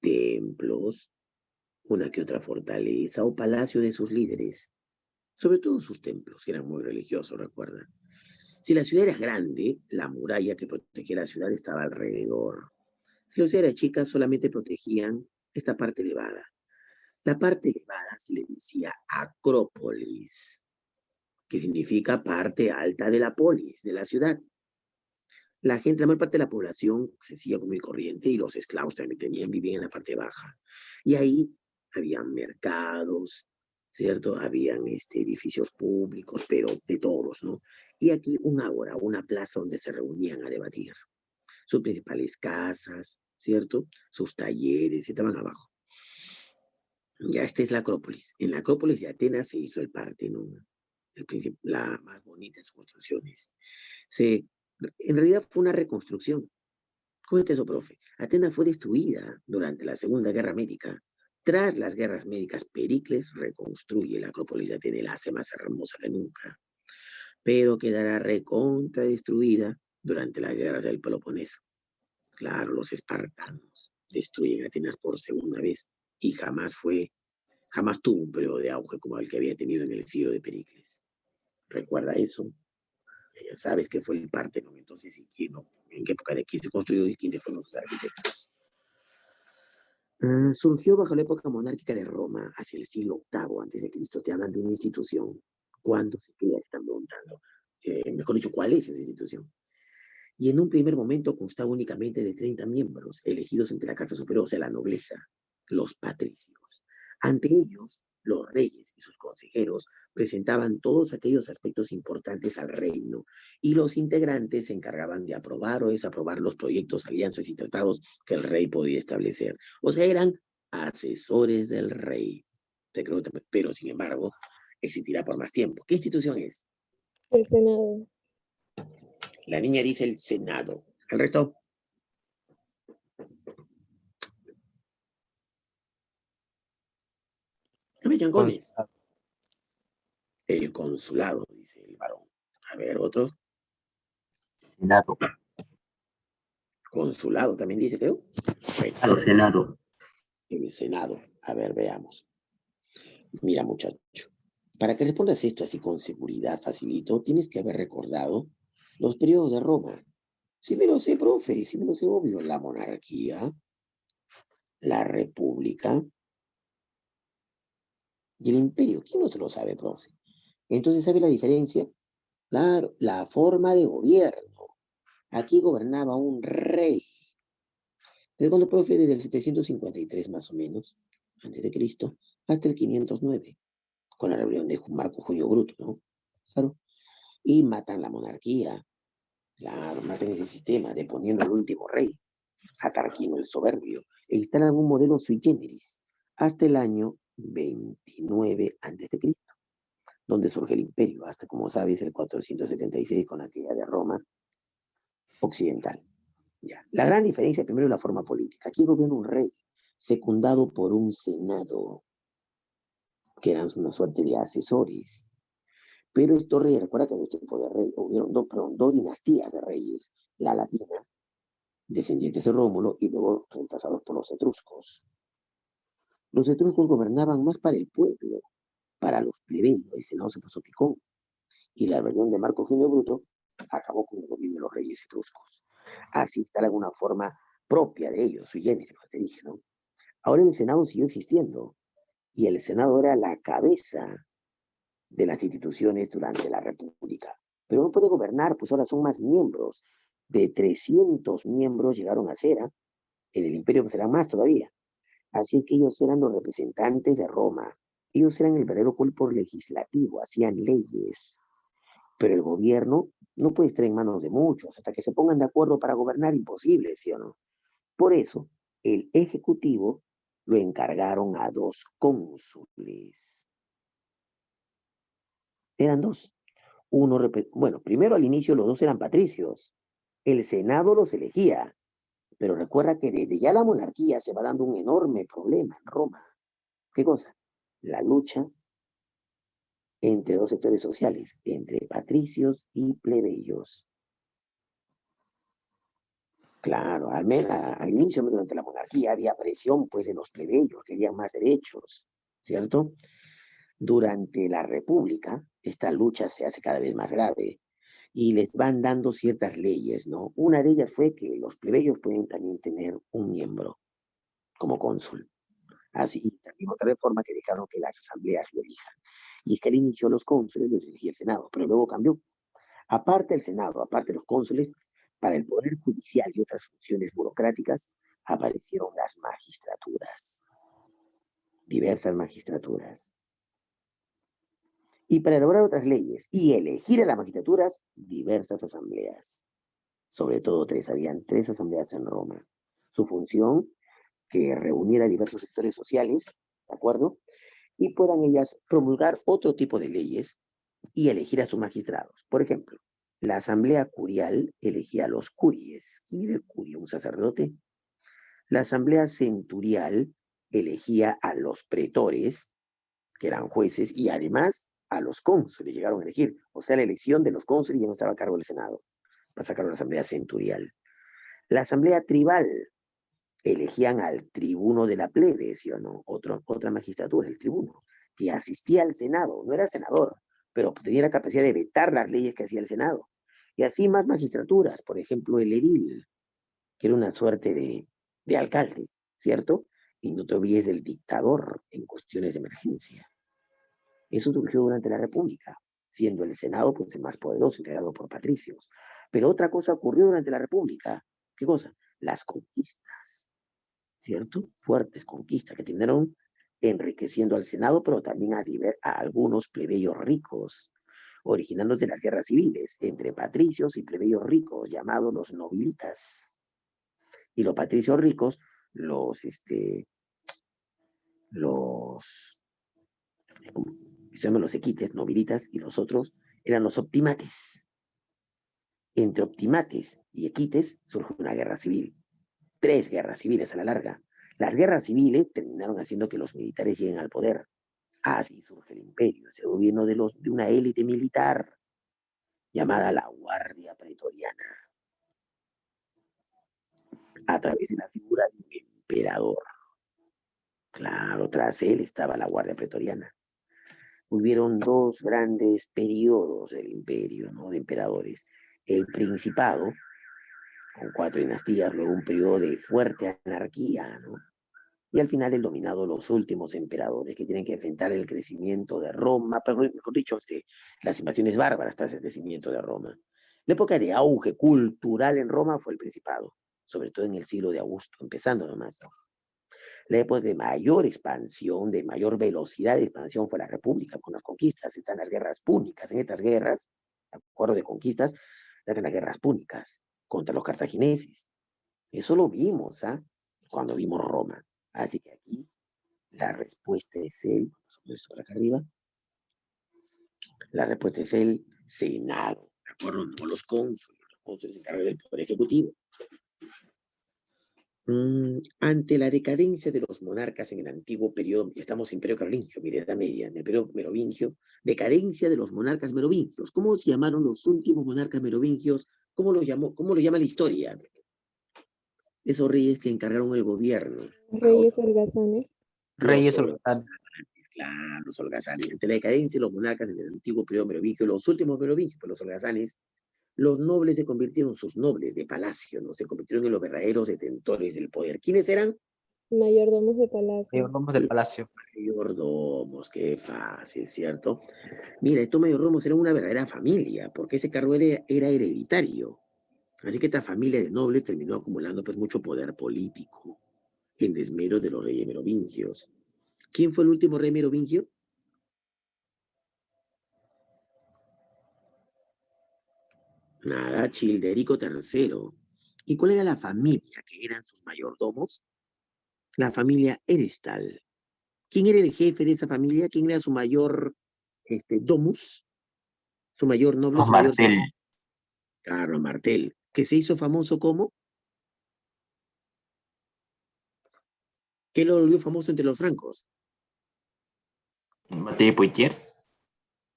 templos, una que otra fortaleza o palacio de sus líderes. Sobre todo sus templos, que eran muy religiosos, recuerda. Si la ciudad era grande, la muralla que protegía la ciudad estaba alrededor. Si la ciudad era chica, solamente protegían esta parte elevada. La parte elevada se le decía Acrópolis, que significa parte alta de la polis, de la ciudad. La gente, la mayor parte de la población se hacía común y corriente y los esclavos también vivían en la parte baja. Y ahí habían mercados, ¿cierto? Habían edificios públicos, pero de todos, ¿no? Y aquí un ágora, una plaza donde se reunían a debatir. Sus principales casas, ¿cierto? Sus talleres, estaban abajo. Ya esta es la Acrópolis. En la Acrópolis de Atenas se hizo el Partenón, la más bonita de sus construcciones. En realidad fue una reconstrucción. Cuente eso, profe. Atenas fue destruida durante la Segunda Guerra Médica. Tras las guerras médicas, Pericles reconstruye la Acrópolis de Atenas y la hace más hermosa que nunca. Pero quedará recontra destruida durante las guerras del Peloponeso. Claro, los espartanos destruyen Atenas por segunda vez y jamás tuvo un periodo de auge como el que había tenido en el siglo de Pericles. Recuerda eso. Ya sabes que fue el Partenón, entonces, en qué época de quién se construyó y quiénes fueron los arquitectos. Surgió bajo la época monárquica de Roma, hacia el siglo VIII a.C. Te hablan de una institución. ¿Cuándo se queda? Están preguntando. Mejor dicho, ¿cuál es esa institución? Y en un primer momento constaba únicamente de 30 miembros, elegidos entre la casta superior, o sea, la nobleza, los patricios. Ante ellos, los reyes y sus consejeros presentaban todos aquellos aspectos importantes al reino, y los integrantes se encargaban de aprobar o desaprobar los proyectos, alianzas y tratados que el rey podía establecer. O sea, eran asesores del rey. Pero, sin embargo, existirá por más tiempo. ¿Qué institución es? El Senado. La niña dice el Senado. ¿El resto? ¿Qué me chancones? El consulado, dice el varón. A ver, otros. Senado. Consulado también dice, creo. Al Senado. El Senado. A ver, veamos. Mira, muchacho. Para que respondas esto así con seguridad, facilito, tienes que haber recordado los periodos de Roma. Sí me lo sé, profe, sí me lo sé, obvio. La monarquía, la república y el imperio. ¿Quién no se lo sabe, profe? Entonces, ¿sabe la diferencia? Claro, la forma de gobierno. Aquí gobernaba un rey. ¿Desde cuándo, profe? Desde el 753 más o menos, antes de Cristo, hasta el 509, con la rebelión de Marco Julio Bruto, ¿no? Claro. Y matan la monarquía. Claro, matan ese sistema, deponiendo al último rey, a Tarquino el Soberbio, e instalan un modelo sui generis hasta el año 29 a.C., donde surge el imperio, hasta, como sabes, el 476 con la caída de Roma occidental. Ya. La gran diferencia, primero, es la forma política. Aquí gobierna un rey, secundado por un senado, que eran una suerte de asesores. Pero estos reyes, recuerda que en el tiempo de rey hubieron dos dinastías de reyes, la latina, descendientes de Rómulo, y luego reemplazados por los etruscos. Los etruscos gobernaban más para el pueblo, para los plebeyos. El senado se puso picón, y la rebelión de Marco Junio Bruto acabó con el gobierno de los reyes etruscos. Así está alguna forma propia de ellos, sui generis, como te dije, ¿no? Ahora el Senado siguió existiendo, y el Senado era la cabeza de las instituciones durante la República. Pero no puede gobernar, pues ahora son más miembros. De 300 miembros llegaron a ser, en el imperio serán más todavía. Así es que ellos eran los representantes de Roma. Ellos eran el verdadero cuerpo legislativo, hacían leyes. Pero el gobierno no puede estar en manos de muchos. Hasta que se pongan de acuerdo para gobernar, imposible, ¿sí o no? Por eso, el ejecutivo lo encargaron a 2 cónsules. Eran 2. Bueno, primero al inicio los 2 eran patricios. El Senado los elegía. Pero recuerda que desde ya la monarquía se va dando un enorme problema en Roma. ¿Qué cosa? La lucha entre 2 sectores sociales, entre patricios y plebeyos. Claro, al inicio, durante la monarquía, había presión pues de los plebeyos, querían más derechos, ¿cierto? Durante la república, esta lucha se hace cada vez más grave y les van dando ciertas leyes, ¿no? Una de ellas fue que los plebeyos pueden también tener un miembro como cónsul. Así, también otra reforma que dejaron que las asambleas lo elijan. Y es que al inicio los cónsules los elegía el Senado, pero luego cambió. Aparte del Senado, aparte de los cónsules, para el Poder Judicial y otras funciones burocráticas, aparecieron las magistraturas, diversas magistraturas. Y para elaborar otras leyes y elegir a las magistraturas, diversas asambleas. Sobre todo habían 3 asambleas en Roma. Su función, que reuniera diversos sectores sociales, ¿de acuerdo? Y puedan ellas promulgar otro tipo de leyes y elegir a sus magistrados. Por ejemplo, la asamblea curial elegía a los curies. ¿Quién era el curio? ¿Un sacerdote? La asamblea centurial elegía a los pretores, que eran jueces, y además a los cónsules llegaron a elegir. O sea, la elección de los cónsules ya no estaba a cargo del Senado. Pasa a cargo de la asamblea centurial. La asamblea tribal elegían al tribuno de la plebe, ¿sí o no? Otra magistratura, el tribuno, que asistía al Senado, no era senador, pero tenía la capacidad de vetar las leyes que hacía el Senado. Y así más magistraturas, por ejemplo, el edil, que era una suerte de alcalde, ¿cierto? Y no te olvides del dictador en cuestiones de emergencia. Eso surgió durante la República, siendo el Senado pues, el más poderoso, integrado por patricios. Pero otra cosa ocurrió durante la República. ¿Qué cosa? Las conquistas, ¿cierto? Fuertes conquistas que terminaron enriqueciendo al Senado, pero también a algunos plebeyos ricos, originándose de las guerras civiles entre patricios y plebeyos ricos, llamados los nobilitas. Y los patricios ricos, se llaman los equites, nobilitas, y los otros eran los optimates. Entre optimates y equites surge una guerra civil. 3 guerras civiles a la larga. Las guerras civiles terminaron haciendo que los militares lleguen al poder. Así surge el imperio, ese gobierno de una élite militar llamada la Guardia Pretoriana, a través de la figura de un emperador. Claro, tras él estaba la Guardia Pretoriana. Hubieron 2 grandes periodos del imperio, ¿no? De emperadores. El Principado, con 4 dinastías, luego un periodo de fuerte anarquía, ¿no? Y al final el dominado los últimos emperadores que tienen que enfrentar el crecimiento de Roma, pero mejor dicho, las invasiones bárbaras tras el crecimiento de Roma. La época de auge cultural en Roma fue el Principado, sobre todo en el siglo de Augusto, empezando nomás. La época de mayor expansión, de mayor velocidad de expansión fue la República, con las conquistas. Están las guerras púnicas. En estas guerras, de acuerdo de conquistas, eran las guerras púnicas contra los cartagineses. Eso lo vimos, ¿ah? Cuando vimos Roma. Así que aquí la respuesta es por acá arriba, la respuesta es el Senado, ¿de acuerdo? No los cónsules se encargan del Poder Ejecutivo. Ante la decadencia de los monarcas en el antiguo periodo, estamos en Imperio Carolingio, mire, Edad Media, en el periodo merovingio, decadencia de los monarcas merovingios. ¿Cómo se llamaron los últimos monarcas merovingios? ¿Cómo lo llama la historia? Esos reyes que encargaron el gobierno. Reyes holgazanes. Reyes holgazanes. Claro, los holgazanes. Ante la decadencia de los monarcas en el antiguo periodo merovingio, los últimos merovingios, pues los holgazanes, los nobles se convirtieron, sus nobles de palacio, ¿no? Se convirtieron en los verdaderos detentores del poder. ¿Quiénes eran? Mayordomos de palacio. Mayordomos del palacio. Mayordomos, qué fácil, ¿cierto? Mira, estos mayordomos eran una verdadera familia, porque ese cargo era hereditario. Así que esta familia de nobles terminó acumulando pues mucho poder político. en desmedro de los reyes merovingios. ¿Quién fue el último rey merovingio? Nada, Childerico III. ¿Y cuál era la familia que eran sus mayordomos? La familia Erestal. ¿Quién era el jefe de esa familia? ¿Quién era su mayor domus? Su mayor noble, Los su mayor Martel. señor. Carlos Martel, que se hizo famoso como, ¿qué lo volvió famoso entre los francos? Batalla de Poitiers.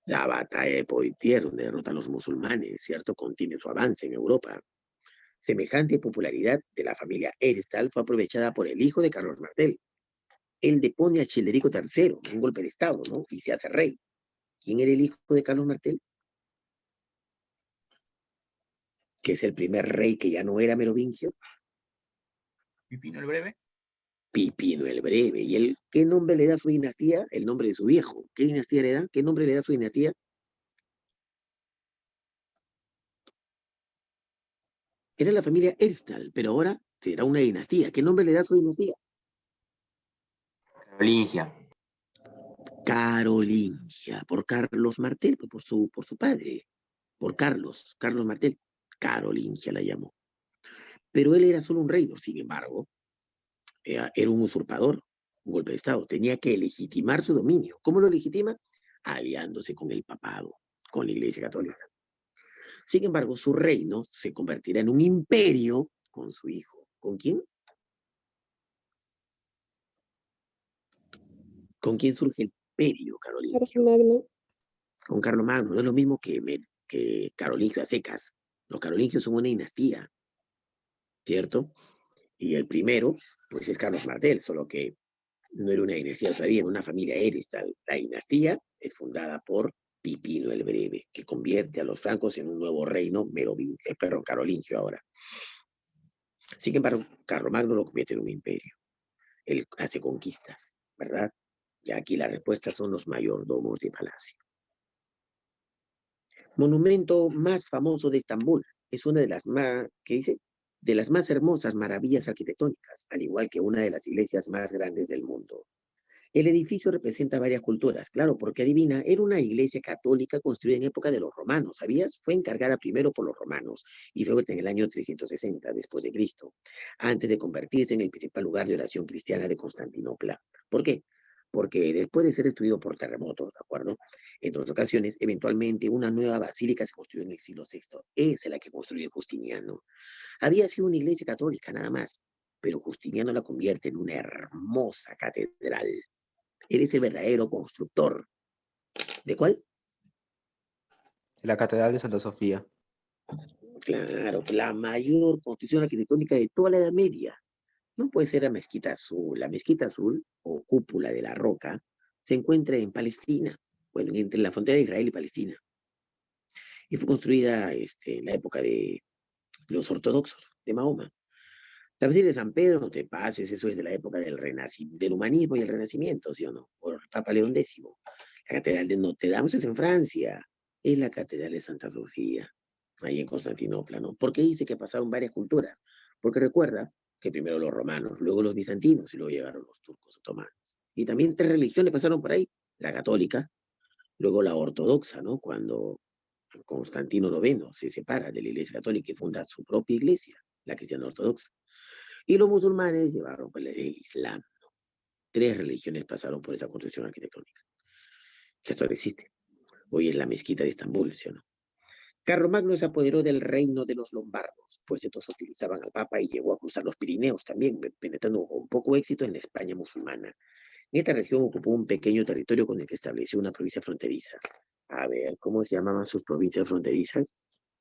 La batalla de Poitiers, donde derrota a los musulmanes, ¿cierto? Contiene su avance en Europa. Semejante popularidad de la familia Erestal fue aprovechada por el hijo de Carlos Martel. Él depone a Childerico III, un golpe de estado, ¿no? Y se hace rey. ¿Quién era el hijo de Carlos Martel? Que es el primer rey que ya no era merovingio. Pipino el Breve. Pipino el Breve. ¿Y él qué nombre le da a su dinastía? El nombre de su viejo. ¿Qué dinastía le da? ¿Qué nombre le da a su dinastía? Era la familia Erstal, pero ahora será una dinastía. ¿Qué nombre le da a su dinastía? Carolingia. Carolingia, por Carlos Martel, pues, por su padre, por Carlos Martel. Carolingia la llamó. Pero él era solo un reino, sin embargo, era un usurpador, un golpe de estado. Tenía que legitimar su dominio. ¿Cómo lo legitima? Aliándose con el papado, con la Iglesia Católica. Sin embargo, su reino se convertirá en un imperio con su hijo. ¿Con quién? ¿Con quién surge el imperio carolingio? Carlomagno. Con Carlomagno. No es lo mismo que carolingios a secas. Los carolingios son una dinastía, ¿cierto? Y el primero, pues es Carlos Martel, solo que no era una dinastía todavía, era una familia Erestal. La dinastía es fundada por Pipino el Breve, que convierte a los francos en un nuevo reino carolingio ahora. Sin embargo, Carlomagno lo convierte en un imperio. Él hace conquistas, ¿verdad? Y aquí la respuesta son los mayordomos de palacio. Monumento más famoso de Estambul. Es una de las más, ¿qué dice? De las más hermosas maravillas arquitectónicas, al igual que una de las iglesias más grandes del mundo. El edificio representa varias culturas, claro, porque adivina, era una iglesia católica construida en época de los romanos, ¿sabías? Fue encargada primero por los romanos y fue en el año 360 después de Cristo, antes de convertirse en el principal lugar de oración cristiana de Constantinopla. ¿Por qué? Porque después de ser destruido por terremotos, ¿de acuerdo? En dos ocasiones, eventualmente una nueva basílica se construyó en el siglo VI. Esa es la que construyó Justiniano. Había sido una iglesia católica, nada más, pero Justiniano la convierte en una hermosa catedral. Él es el verdadero constructor. ¿De cuál? De la Catedral de Santa Sofía. Claro, la mayor construcción arquitectónica de toda la Edad Media. No puede ser la Mezquita Azul. La Mezquita Azul, o Cúpula de la Roca, se encuentra en Palestina, bueno, entre la frontera de Israel y Palestina. Y fue construida en la época de los ortodoxos, de Mahoma. La Basílica de San Pedro, no te pases, eso es de la época del humanismo y el Renacimiento, ¿sí o no? Por el Papa León X. La Catedral de Notre Dame es en Francia, es la Catedral de Santa Sofía, ahí en Constantinopla, ¿no? ¿Por qué dice que pasaron varias culturas? Porque recuerda que primero los romanos, luego los bizantinos y luego llegaron los turcos otomanos. Y también tres religiones pasaron por ahí, la católica, luego la ortodoxa, ¿no? Cuando Constantino IX se separa de la Iglesia Católica y funda su propia iglesia, la cristiana ortodoxa. Y los musulmanes llevaron pues, el Islam. ¿No? Tres religiones pasaron por esa construcción arquitectónica. Que esto no existe. Hoy es la mezquita de Estambul, ¿sí o no? Carlomagno se apoderó del reino de los lombardos, pues estos utilizaban al Papa y llegó a cruzar los Pirineos también, penetrando con poco éxito en la España musulmana. En esta región ocupó un pequeño territorio con el que estableció una provincia fronteriza. A ver, ¿cómo se llamaban sus provincias fronterizas?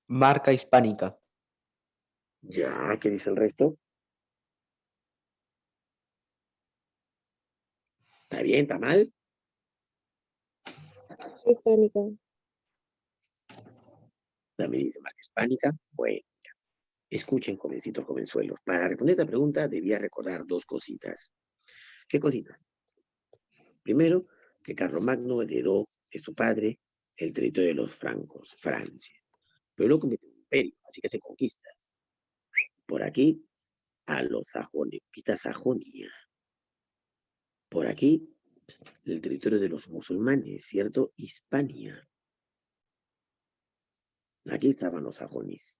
Marca hispánica. Ya, ¿qué dice el resto? ¿Está bien? ¿Está mal? Hispánica. También dice marca hispánica. Bueno, escuchen, jovencitos, jovenzuelos. Para responder esta pregunta debía recordar dos cositas. ¿Qué cositas? Primero, que Carlomagno heredó de su padre el territorio de los francos, Francia. Pero luego convirtió en un imperio, así que hace conquistas. Por aquí, a los sajones, quita Sajonia. Por aquí, el territorio de los musulmanes, ¿cierto? Hispania. Aquí estaban los sajones.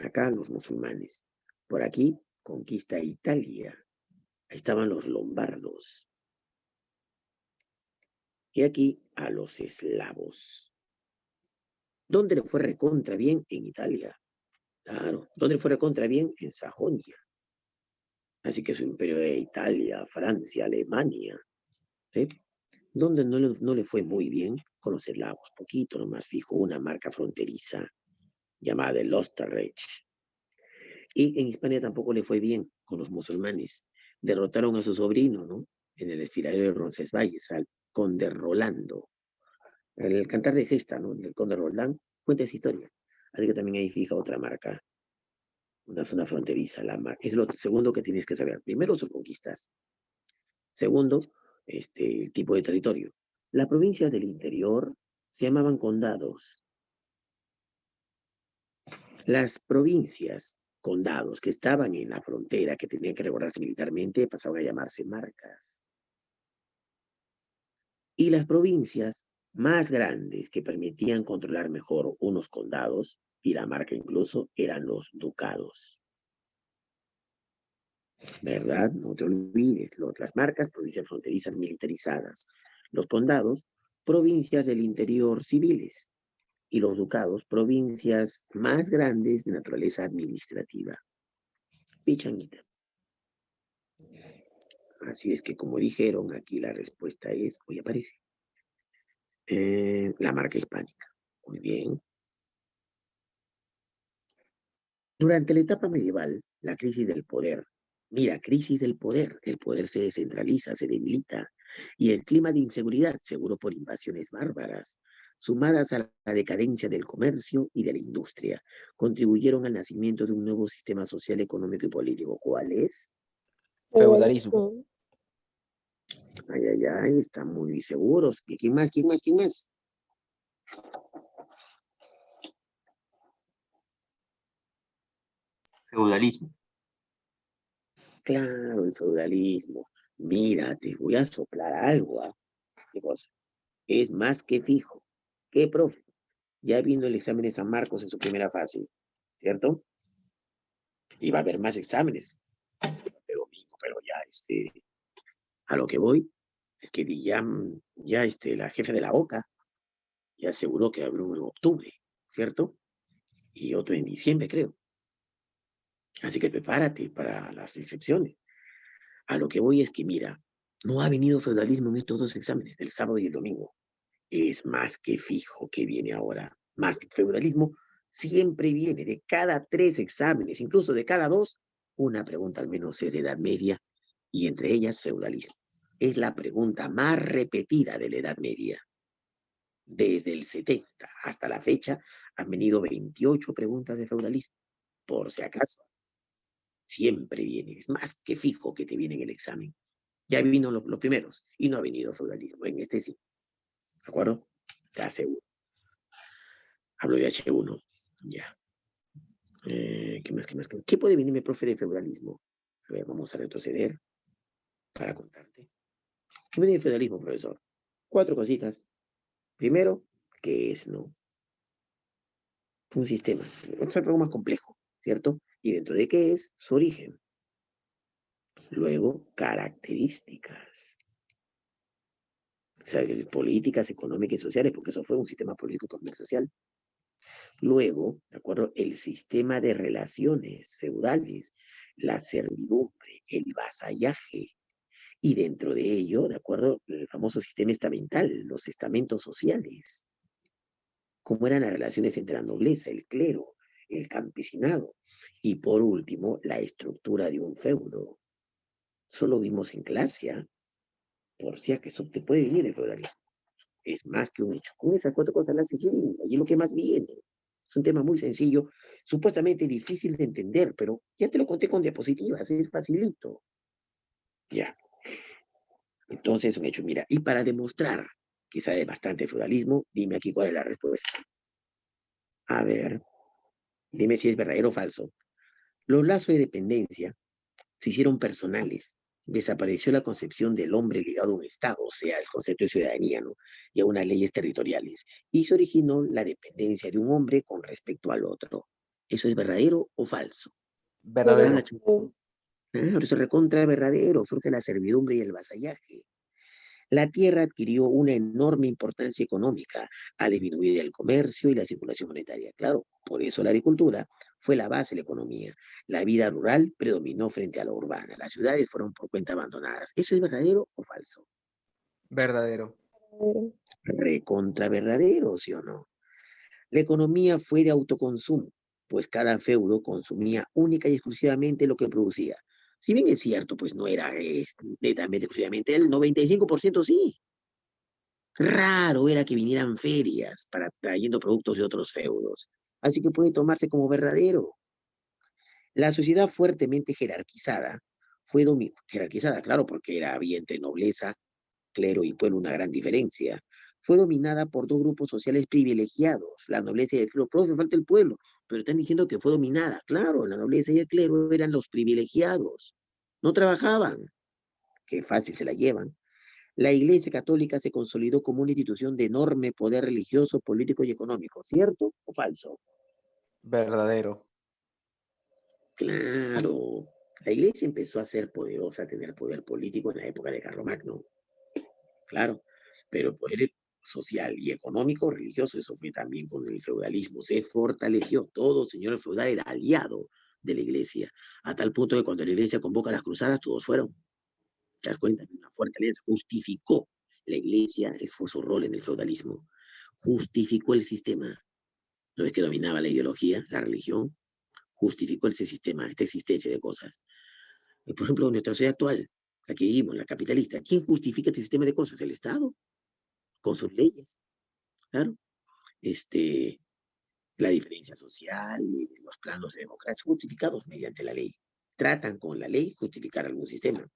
Acá los musulmanes. Por aquí, conquista Italia. Ahí estaban los lombardos. Y aquí a los eslavos. ¿Dónde le fue recontra bien? En Italia. Claro. ¿Dónde le fue recontra bien? En Sajonia. Así que su imperio de Italia, Francia, Alemania. ¿Sí? ¿Dónde no le fue muy bien? Con los eslavos. Poquito nomás fijo una marca fronteriza llamada el Osterreich. Y en Hispania tampoco le fue bien con los musulmanes. Derrotaron a su sobrino, ¿no? En el desfiladero de Roncesvalles, al conde Rolando. El cantar de gesta, ¿no? El conde Roldán cuenta esa historia. Así que también ahí fija otra marca, una zona fronteriza. Es lo segundo que tienes que saber. Primero, sus conquistas. Segundo, el tipo de territorio. Las provincias del interior se llamaban condados. Las provincias, condados, que estaban en la frontera, que tenían que resguardarse militarmente, pasaban a llamarse marcas. Y las provincias más grandes que permitían controlar mejor unos condados, y la marca incluso, eran los ducados. ¿Verdad? No te olvides. Las marcas, provincias fronterizas militarizadas. Los condados, provincias del interior civiles. Y los ducados, provincias más grandes de naturaleza administrativa. Pichanguita. Así es que, como dijeron, aquí la respuesta es, hoy aparece, la marca hispánica. Muy bien. Durante la etapa medieval, la crisis del poder, mira, crisis del poder, el poder se descentraliza, se debilita, y el clima de inseguridad, seguro por invasiones bárbaras, sumadas a la decadencia del comercio y de la industria, contribuyeron al nacimiento de un nuevo sistema social, económico y político. ¿Cuál es? Feudalismo. Ay, ay, ay, están muy seguros. ¿Quién más? ¿Quién más? ¿Quién más? Feudalismo. Claro, el feudalismo. Mira, te voy a soplar algo, ¿ah? ¿Qué cosa? Es más que fijo. ¿Qué, profe? Ya vino el examen de San Marcos en su primera fase, ¿cierto? Y va a haber más exámenes. Pero ya, a lo que voy es que ya la jefe de la OCA ya aseguró que habrá uno en octubre, ¿cierto? Y otro en diciembre, creo. Así que prepárate para las inscripciones. A lo que voy es que, mira, no ha venido feudalismo en estos dos exámenes, el sábado y el domingo. Es más que fijo que viene ahora. Más que feudalismo siempre viene de cada 3 exámenes, incluso de cada 2, una pregunta al menos es de Edad Media, y entre ellas feudalismo. Es la pregunta más repetida de la Edad Media. Desde el 70 hasta la fecha han venido 28 preguntas de feudalismo. Por si acaso, siempre viene. Es más que fijo que te viene en el examen. Ya vino los primeros y no ha venido feudalismo. En este sí. ¿De acuerdo? Te aseguro. Hablo de H1. Ya. ¿Qué más? ¿Qué puede venirme, profe, de feudalismo? A ver, vamos a retroceder para contarte. ¿Qué viene de feudalismo, profesor? 4 cositas. Primero, ¿qué es, no? Un sistema. Es algo más complejo, ¿cierto? Y dentro de qué es, su origen. Luego, características. O sea, políticas económicas y sociales, porque eso fue un sistema político económico y social. Luego, ¿de acuerdo? El sistema de relaciones feudales, la servidumbre, el vasallaje, y dentro de ello, ¿de acuerdo? El famoso sistema estamental, los estamentos sociales. Cómo eran las relaciones entre la nobleza, el clero, el campesinado. Y por último, la estructura de un feudo. Solo vimos en clase, ¿eh? Por si acaso te puede venir el feudalismo. Es más que un hecho. Con esas 4 cosas la haces linda y es lo que más viene. Es un tema muy sencillo, supuestamente difícil de entender, pero ya te lo conté con diapositivas, es facilito. Ya. Entonces, un hecho, mira, y para demostrar que sabe bastante feudalismo, dime aquí cuál es la respuesta. A ver, dime si es verdadero o falso. Los lazos de dependencia se hicieron personales. Desapareció la concepción del hombre ligado a un Estado, o sea, el concepto de ciudadanía, ¿no? Y a unas leyes territoriales. Y se originó la dependencia de un hombre con respecto al otro. ¿Eso es verdadero o falso? Verdadero. Claro, eso es recontra verdadero. Surge la servidumbre y el vasallaje. La tierra adquirió una enorme importancia económica al disminuir el comercio y la circulación monetaria. Claro, por eso la agricultura fue la base de la economía. La vida rural predominó frente a la urbana. Las ciudades fueron por cuenta abandonadas. ¿Eso es verdadero o falso? Verdadero. Verdadero. Recontra verdadero, ¿sí o no? La economía fue de autoconsumo, pues cada feudo consumía única y exclusivamente lo que producía. Si bien es cierto, pues no era netamente exclusivamente, el 95% sí. Raro era que vinieran ferias para trayendo productos de otros feudos. Así que puede tomarse como verdadero. La sociedad fuertemente jerarquizada fue jerarquizada, claro, porque había entre nobleza, clero y pueblo una gran diferencia. Fue dominada por dos grupos sociales privilegiados, la nobleza y el clero. Profe, falta el pueblo, pero están diciendo que fue dominada. Claro, la nobleza y el clero eran los privilegiados. No trabajaban. Qué fácil se la llevan. La Iglesia Católica se consolidó como una institución de enorme poder religioso, político y económico. ¿Cierto o falso? Verdadero. Claro. La Iglesia empezó a ser poderosa, a tener poder político en la época de Carlomagno. Claro. Pero el poder social y económico, religioso, eso fue también con el feudalismo. Se fortaleció. Todo señor feudal era aliado de la Iglesia. A tal punto que cuando la Iglesia convoca a las cruzadas, todos fueron. ¿Te das cuenta? Una fuerte alianza justificó la Iglesia, fue su rol en el feudalismo, justificó el sistema, no es que dominaba la ideología, la religión, justificó ese sistema, esta existencia de cosas. Y por ejemplo, en nuestra sociedad actual, la que vivimos, la capitalista, ¿quién justifica este sistema de cosas? El Estado, con sus leyes, claro. La diferencia social, los planos de democracia justificados mediante la ley. Tratan con la ley justificar algún sistema.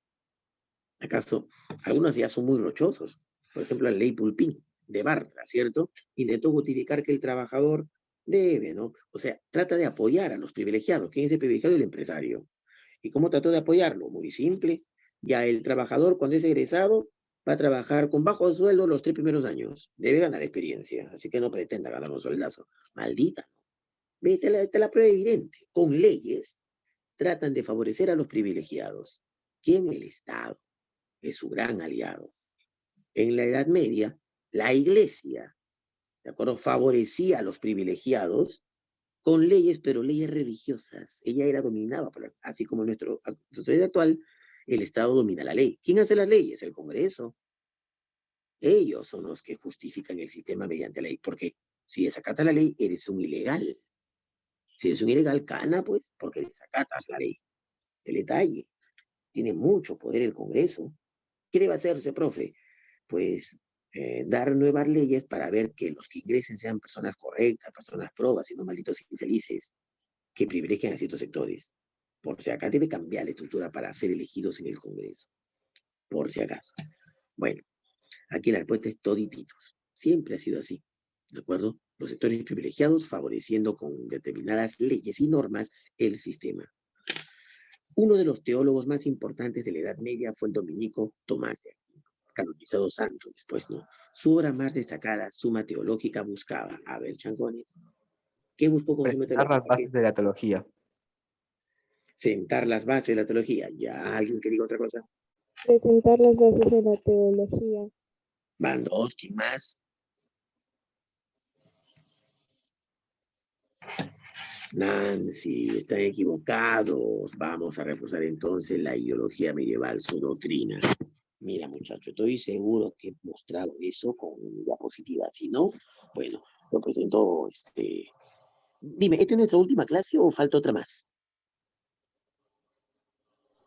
¿Acaso algunos ya son muy rochosos? Por ejemplo, la ley Pulpín de Bartra, ¿cierto? Intentó justificar que el trabajador debe, ¿no? O sea, trata de apoyar a los privilegiados. ¿Quién es el privilegiado? El empresario. ¿Y cómo trató de apoyarlo? Muy simple. Ya el trabajador, cuando es egresado, va a trabajar con bajo sueldo los 3 primeros años. Debe ganar experiencia, así que no pretenda ganar un sueldazo. Maldita. Ve, te la prueba evidente. Con leyes tratan de favorecer a los privilegiados. ¿Quién? El Estado. Es su gran aliado. En la Edad Media, la Iglesia, ¿de acuerdo?, favorecía a los privilegiados con leyes, pero leyes religiosas. Ella era dominada, así como en nuestra sociedad actual, el Estado domina la ley. ¿Quién hace las leyes? El Congreso. Ellos son los que justifican el sistema mediante ley, porque si desacatas la ley, eres un ilegal. Si eres un ilegal, cana, pues, porque desacatas la ley. El detalle. Tiene mucho poder el Congreso. ¿Qué debe hacerse, profe? Pues dar nuevas leyes para ver que los que ingresen sean personas correctas, personas probas y no malditos infelices que privilegian a ciertos sectores. Por si acaso debe cambiar la estructura para ser elegidos en el Congreso. Por si acaso. Bueno, aquí la respuesta es todititos. Siempre ha sido así. ¿De acuerdo? Los sectores privilegiados favoreciendo con determinadas leyes y normas el sistema. Uno de los teólogos más importantes de la Edad Media fue el dominico Tomás de Aquino, canonizado santo después, ¿no? Su obra más destacada, Suma Teológica, buscaba, a ver, changones, ¿qué buscó con Suma Presentar las Teológica? bases de la teología. Sentar las bases de la teología. ¿Ya alguien que diga otra cosa? Presentar las bases de la teología. Van dos, ¿quién más? Nancy, están equivocados. Vamos a reforzar entonces la ideología medieval, su doctrina. Mira, muchacho, estoy seguro que he mostrado eso con diapositivas. Si no, bueno, lo presento, Dime, ¿esta es nuestra última clase o falta otra más?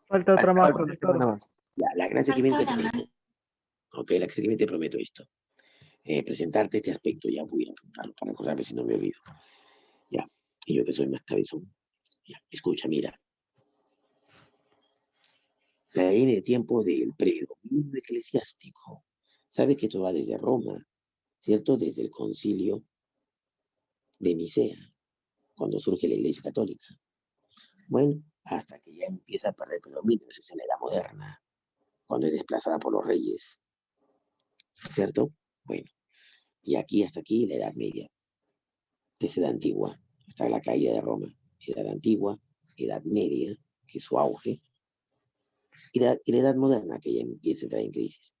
Falta otra más, Una profesor. más. Ya, la clase que viene te prometo. Ok, la clase que viene te prometo esto. Presentarte este aspecto, ya voy a apuntarlo para recordarme si no me olvido. Ya, y yo que soy más cabezón. Ya, escucha, mira. La N de tiempo del predominio eclesiástico. Sabes que esto va desde Roma, ¿cierto? Desde el concilio de Nicea, cuando surge la Iglesia Católica. Bueno, hasta que ya empieza a perder predominio. Eso es en la Edad Moderna, cuando es desplazada por los reyes, ¿cierto? Bueno, y aquí hasta aquí la Edad Media, desde Edad Antigua, hasta la caída de Roma. Edad Antigua, Edad Media, que es su auge, y la Edad Moderna, que ya empieza a entrar en crisis.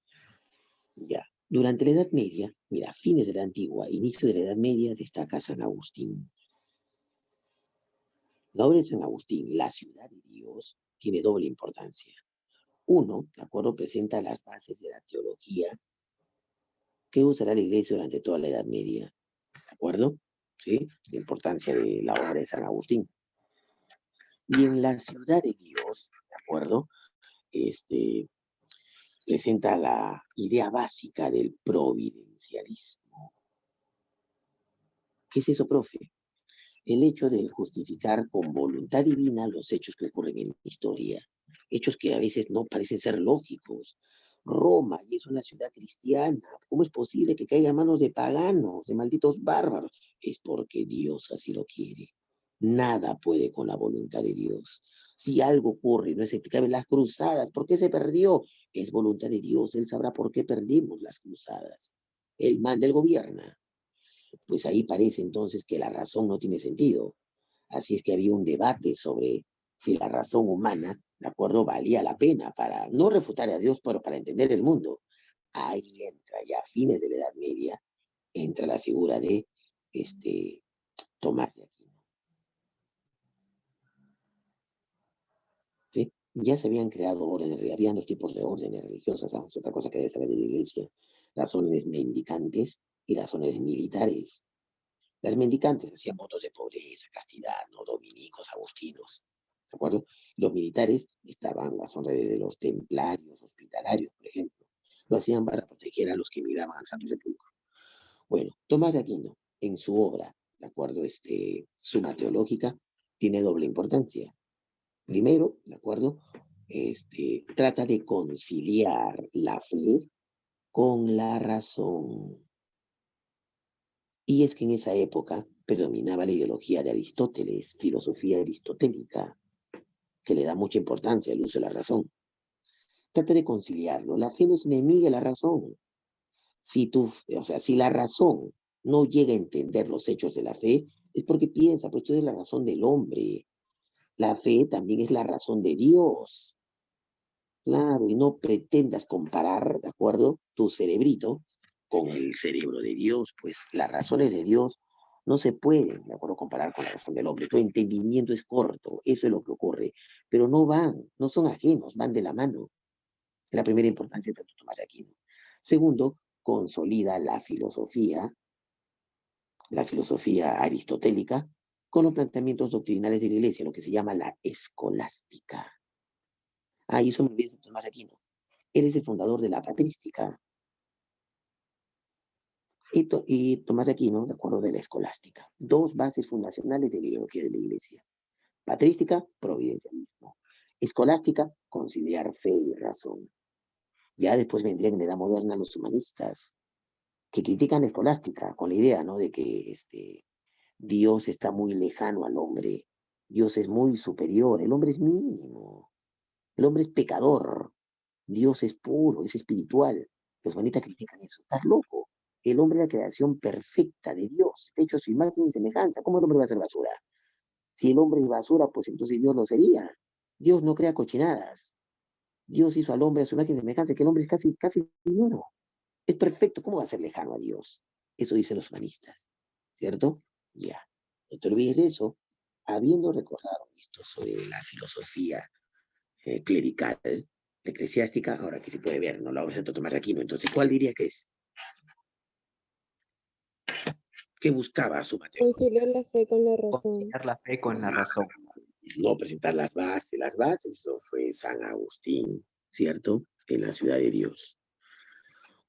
Ya. Durante la Edad Media, mira, fines de la Antigua, inicio de la Edad Media, destaca San Agustín. La obra de San Agustín, la ciudad de Dios, tiene doble importancia. Uno, de acuerdo, presenta las bases de la teología que usará la Iglesia durante toda la Edad Media. ¿De acuerdo? ¿Sí? La importancia de la obra de San Agustín. Y en la ciudad de Dios, ¿de acuerdo? Presenta la idea básica del providencialismo. ¿Qué es eso, profe? El hecho de justificar con voluntad divina los hechos que ocurren en la historia, hechos que a veces no parecen ser lógicos. Roma y es una ciudad cristiana. ¿Cómo es posible que caiga a manos de paganos, de malditos bárbaros? Es porque Dios así lo quiere. Nada puede con la voluntad de Dios. Si algo ocurre, no es explicable. Las cruzadas, ¿por qué se perdió? Es voluntad de Dios. Él sabrá por qué perdimos las cruzadas. Él manda, él gobierna. Pues ahí parece entonces que la razón no tiene sentido. Así es que había un debate sobre si la razón humana, ¿de acuerdo?, valía la pena para no refutar a Dios, pero para entender el mundo. Ahí entra ya a fines de la Edad Media, entra la figura de Tomás de Aquino. ¿Sí? Ya se habían creado órdenes, habían dos tipos de órdenes religiosas, es otra cosa que debe saber de la Iglesia, las órdenes mendicantes y las órdenes militares. Las mendicantes hacían votos de pobreza, castidad, ¿no? Dominicos, agustinos, ¿de acuerdo? Los militares estaban las órdenes de los templarios, hospitalarios, por ejemplo. Lo hacían para proteger a los que miraban al Santo Sepulcro. Bueno, Tomás de Aquino, en su obra, ¿de acuerdo? Suma Teológica, tiene doble importancia. Primero, ¿de acuerdo? Trata de conciliar la fe con la razón. Y es que en esa época predominaba la ideología de Aristóteles, filosofía aristotélica, que le da mucha importancia al uso de la razón. Trata de conciliarlo. La fe no es enemiga de la razón. Si la razón no llega a entender los hechos de la fe, es porque piensa, pues esto es la razón del hombre. La fe también es la razón de Dios. Claro, y no pretendas comparar, ¿de acuerdo?, tu cerebrito con el cerebro de Dios, pues las razones de Dios no se pueden, ¿de acuerdo?, comparar con la razón del hombre. Tu entendimiento es corto, eso es lo que ocurre, pero no son ajenos, van de la mano. La primera importancia de Tomás de Aquino. Segundo, consolida la filosofía aristotélica, con los planteamientos doctrinales de la Iglesia, lo que se llama la escolástica. Y eso me olvidé de Tomás de Aquino. Él es el fundador de la patrística. Y Tomás de Aquino, de acuerdo, de la escolástica. Dos bases fundacionales de la ideología de la Iglesia. Patrística, providencialismo. Escolástica, conciliar fe y razón. Ya después vendrían en la Edad Moderna los humanistas, que critican la escolástica con la idea, ¿no?, de que Dios está muy lejano al hombre. Dios es muy superior. El hombre es mínimo. El hombre es pecador. Dios es puro, es espiritual. Los humanistas critican eso. Estás loco. El hombre es la creación perfecta de Dios. De hecho, su imagen y semejanza. ¿Cómo el hombre va a ser basura? Si el hombre es basura, pues entonces Dios no sería. Dios no crea cochinadas. Dios hizo al hombre a su imagen y semejanza, que el hombre es casi, casi divino. Es perfecto. ¿Cómo va a ser lejano a Dios? Eso dicen los humanistas. ¿Cierto? Ya. No te olvides de eso. Habiendo recordado esto sobre la filosofía clerical, eclesiástica, ahora que se puede ver, ¿no?, la obra de Santo Tomás de Aquino. Entonces, ¿cuál diría que es? ¿Qué buscaba Suma Teológica? Conciliar la fe con la razón. Conciliar la fe con la razón. No presentar las bases, eso fue San Agustín, ¿cierto?, en la ciudad de Dios.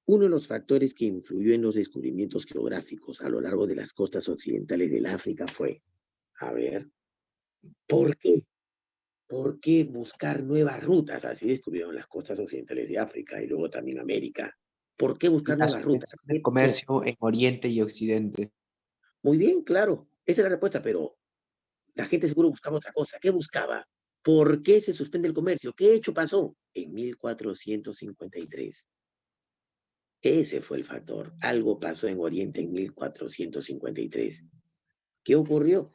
Uno de los factores que influyó en los descubrimientos geográficos a lo largo de las costas occidentales del África fue, ¿por qué? ¿Por qué buscar nuevas rutas? Así descubrieron las costas occidentales de África y luego también América. ¿Por qué buscar La nuevas rutas? subvención del comercio en Oriente y Occidente. Muy bien, claro. Esa es la respuesta, pero la gente seguro buscaba otra cosa. ¿Qué buscaba? ¿Por qué se suspende el comercio? ¿Qué hecho pasó? En 1453. Ese fue el factor. Algo pasó en Oriente en 1453. ¿Qué ocurrió?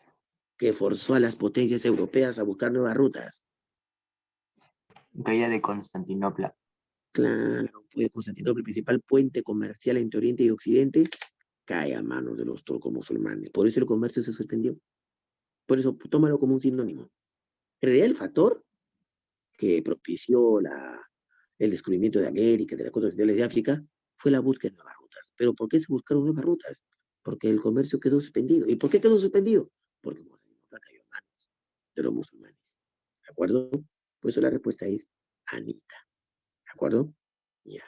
Que forzó a las potencias europeas a buscar nuevas rutas. Caída de Constantinopla. Claro, fue Constantinopla, el principal puente comercial entre Oriente y Occidente, cae a manos de los turcos musulmanes. Por eso el comercio se suspendió. Por eso tómalo como un sinónimo. En realidad el factor que propició el descubrimiento de América, de las costas occidentales de África, fue la búsqueda de nuevas rutas. ¿Pero por qué se buscaron nuevas rutas? Porque el comercio quedó suspendido. ¿Y por qué quedó suspendido? Porque Constantinopla cayó a manos de los musulmanes. ¿De acuerdo? Por eso la respuesta es Anita. ¿De acuerdo? Ya.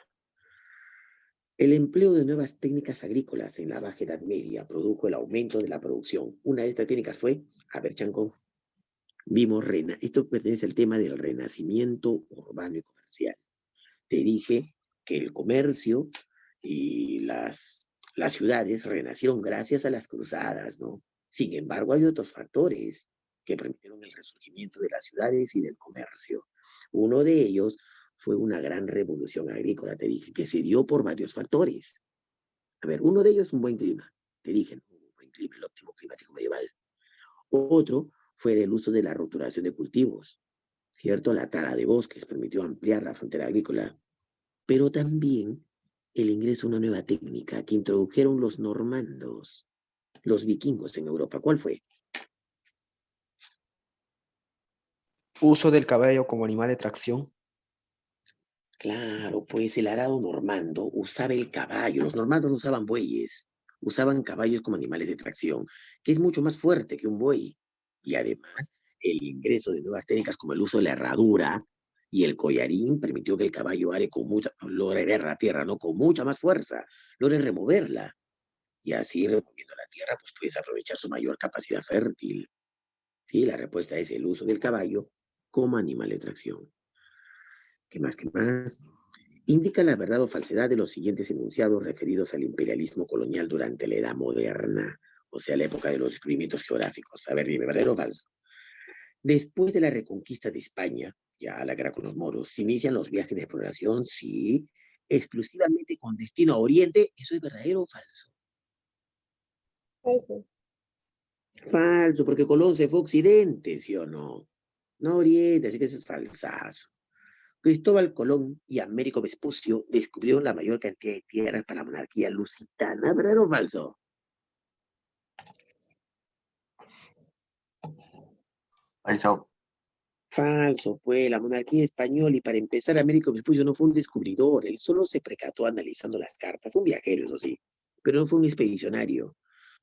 El empleo de nuevas técnicas agrícolas en la Baja Edad Media produjo el aumento de la producción. Una de estas técnicas fue, a ver, Chanco, vimos, esto pertenece al tema del renacimiento urbano y comercial. Te dije que el comercio y las ciudades renacieron gracias a las cruzadas, ¿no? Sin embargo, hay otros factores que permitieron el resurgimiento de las ciudades y del comercio. Uno de ellos fue una gran revolución agrícola, te dije, que se dio por varios factores. A ver, uno de ellos un buen clima, te dije, un buen clima, el óptimo climático medieval. Otro fue el uso de la roturación de cultivos, ¿cierto? La tala de bosques permitió ampliar la frontera agrícola, pero también el ingreso a una nueva técnica que introdujeron los normandos, los vikingos en Europa. ¿Cuál fue? Uso del caballo como animal de tracción. Claro, pues el arado normando usaba el caballo. Los normandos no usaban bueyes, usaban caballos como animales de tracción, que es mucho más fuerte que un buey. Y además, el ingreso de nuevas técnicas como el uso de la herradura y el collarín permitió que el caballo logre ver la tierra, ¿no? Con mucha más fuerza, logre removerla. Y así, removiendo la tierra, pues puedes aprovechar su mayor capacidad fértil. Sí, la respuesta es el uso del caballo como animal de tracción. ¿Qué más? ¿Qué más? Indica la verdad o falsedad de los siguientes enunciados referidos al imperialismo colonial durante la Edad Moderna, o sea, la época de los descubrimientos geográficos. A ver, dime, ¿verdadero o falso? Después de la reconquista de España, ya la guerra con los moros, se inician los viajes de exploración, sí, exclusivamente con destino a Oriente. ¿Eso es verdadero o falso? Falso. Falso, porque Colón se fue a Occidente, ¿sí o no? No a Oriente, así que eso es falsazo. Cristóbal Colón y Américo Vespucio descubrieron la mayor cantidad de tierras para la monarquía lusitana. ¿Verdadero o falso? Falso. Falso, pues la monarquía española, y para empezar, Américo Vespucio no fue un descubridor, él solo se percató analizando las cartas, fue un viajero, eso sí, pero no fue un expedicionario.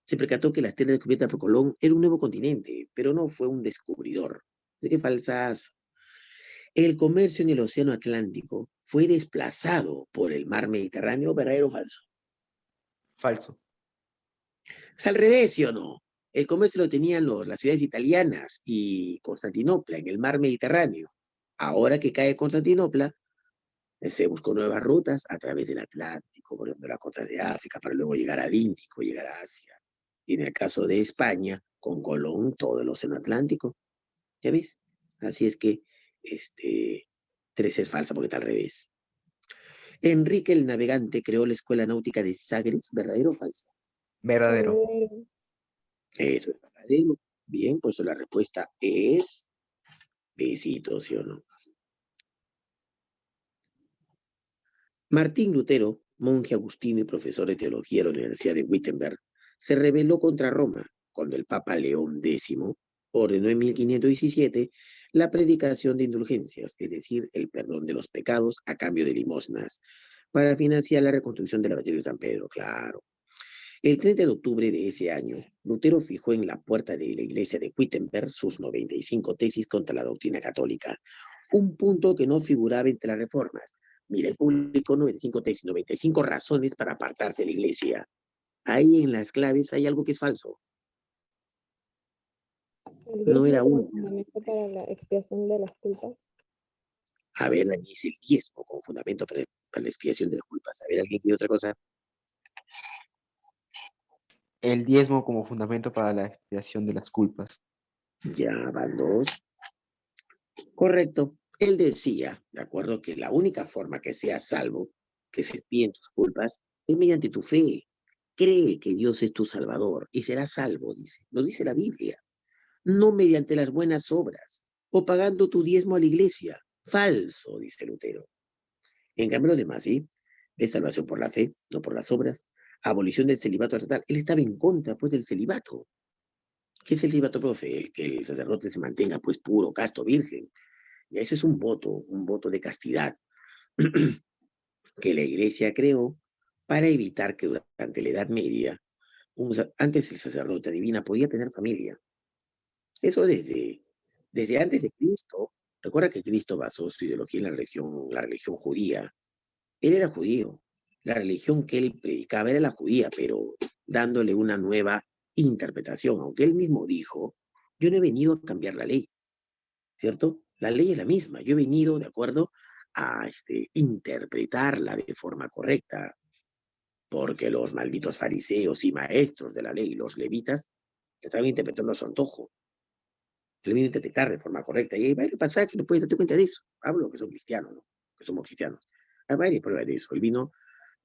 Se percató que las tierras descubiertas por Colón era un nuevo continente, pero no fue un descubridor. Así que falsazo. El comercio en el Océano Atlántico fue desplazado por el mar Mediterráneo. ¿Verdadero o falso? Falso. Es al revés, ¿sí o no? El comercio lo tenían las ciudades italianas y Constantinopla en el mar Mediterráneo. Ahora que cae Constantinopla, se buscó nuevas rutas a través del Atlántico, por ejemplo, las costas de África, para luego llegar al Índico, llegar a Asia. Y en el caso de España, con Colón, todo el Océano Atlántico. ¿Ya ves? Así es que, 3 es falsa porque está al revés. Enrique el Navegante creó la Escuela Náutica de Sagres. ¿Verdadero o falso? Verdadero. Verdadero. Eso es verdadero. Bien, pues la respuesta es besito, ¿sí o no? Martín Lutero, monje agustino y profesor de teología de la Universidad de Wittenberg, se rebeló contra Roma cuando el Papa León X ordenó en 1517 la predicación de indulgencias, es decir, el perdón de los pecados a cambio de limosnas, para financiar la reconstrucción de la Basílica de San Pedro, claro. El 30 de octubre de ese año, Lutero fijó en la puerta de la iglesia de Wittenberg sus 95 tesis contra la doctrina católica, un punto que no figuraba entre las reformas. Mira, el público 95 tesis, 95 razones para apartarse de la iglesia. Ahí en las claves hay algo que es falso. El No diezmo era como uno. fundamento para la expiación de las culpas. A ver, ahí dice el diezmo como fundamento para la expiación de las culpas. A ver, ¿alguien quiere otra cosa? El diezmo como fundamento para la expiación de las culpas. Ya van 2. Correcto. Él decía, de acuerdo, que la única forma que seas salvo, que se expíen tus culpas, es mediante tu fe. Cree que Dios es tu salvador y serás salvo, dice. Lo dice la Biblia. No mediante las buenas obras o pagando tu diezmo a la iglesia. Falso, dice Lutero. En cambio, lo demás, ¿sí? Es salvación por la fe, no por las obras. Abolición del celibato total. Él estaba en contra, pues, del celibato. ¿Qué es el celibato, profe? El que el sacerdote se mantenga, pues, puro, casto, virgen. Y eso es un voto de castidad que la iglesia creó para evitar que durante la Edad Media, antes el sacerdote divina podía tener familia. Eso desde antes de Cristo. Recuerda que Cristo basó su ideología en la religión judía. Él era judío. La religión que él predicaba era la judía, pero dándole una nueva interpretación, aunque él mismo dijo, yo no he venido a cambiar la ley, ¿cierto? La ley es la misma, yo he venido, de acuerdo, a interpretarla de forma correcta, porque los malditos fariseos y maestros de la ley, los levitas, estaban interpretando a su antojo. Él vino a interpretar de forma correcta, y hay varios pasajes que no puedes darte cuenta de eso. Hablo que son cristianos, ¿no? Que somos cristianos. Hay varias pruebas de eso. Él vino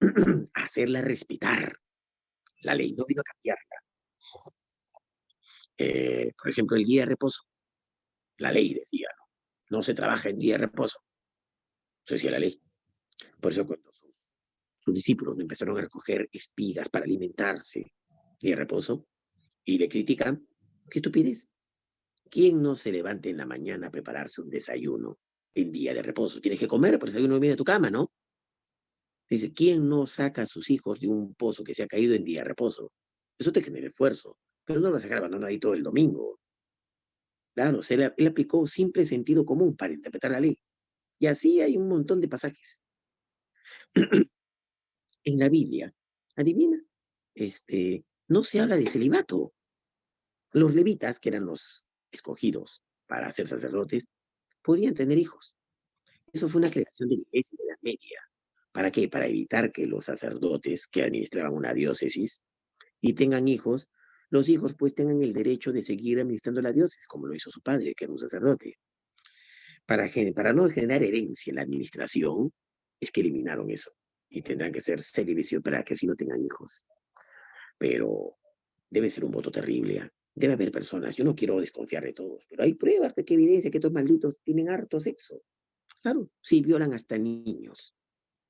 a hacerla respetar. La ley no vino a cambiarla. Por ejemplo, el día de reposo. La ley decía, no se trabaja en día de reposo. Eso decía la ley. Por eso cuando sus discípulos empezaron a recoger espigas para alimentarse día de reposo y le critican, ¿qué estupidez? ¿Quién no se levanta en la mañana a prepararse un desayuno en día de reposo? Tienes que comer, por el desayuno viene a tu cama, ¿no? Dice, ¿quién no saca a sus hijos de un pozo que se ha caído en día de reposo? Eso te genera esfuerzo, pero no lo vas a dejar abandonado ahí todo el domingo. Claro, él aplicó simple sentido común para interpretar la ley. Y así hay un montón de pasajes. En la Biblia, adivina, no se habla de celibato. Los levitas, que eran los escogidos para ser sacerdotes, podían tener hijos. Eso fue una creación de la Iglesia de la Media. ¿Para qué? Para evitar que los sacerdotes que administraban una diócesis y tengan hijos, los hijos pues tengan el derecho de seguir administrando la diócesis, como lo hizo su padre, que era un sacerdote. Para no generar herencia en la administración, es que eliminaron eso. Y tendrán que ser célibes para que así no tengan hijos. Pero debe ser un voto terrible. ¿Eh? Debe haber personas, yo no quiero desconfiar de todos, pero hay pruebas de que evidencia que estos malditos tienen harto sexo. Claro, sí, violan hasta niños.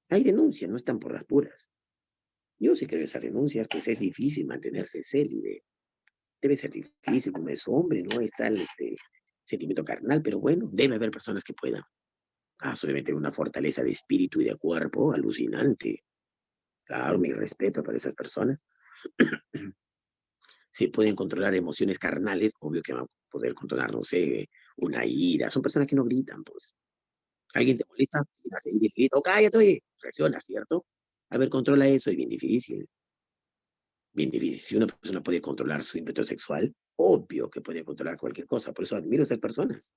Hay denuncias, no están por las puras. Yo sí creo esas denuncias, pues es difícil mantenerse célibe. Debe ser difícil, como es hombre, ¿no? Está el sentimiento carnal, pero bueno, debe haber personas que puedan. Debe tener una fortaleza de espíritu y de cuerpo alucinante. Claro, mi respeto para esas personas. Si pueden controlar emociones carnales, obvio que van a poder controlar, no sé, una ira. Son personas que no gritan, pues. Alguien te molesta, tienes que ir y grita, cállate, oye, reacciona, ¿cierto? A ver, controla eso, es bien difícil. Bien difícil. Si una persona puede controlar su ímpetu sexual, obvio que puede controlar cualquier cosa. Por eso admiro a esas personas.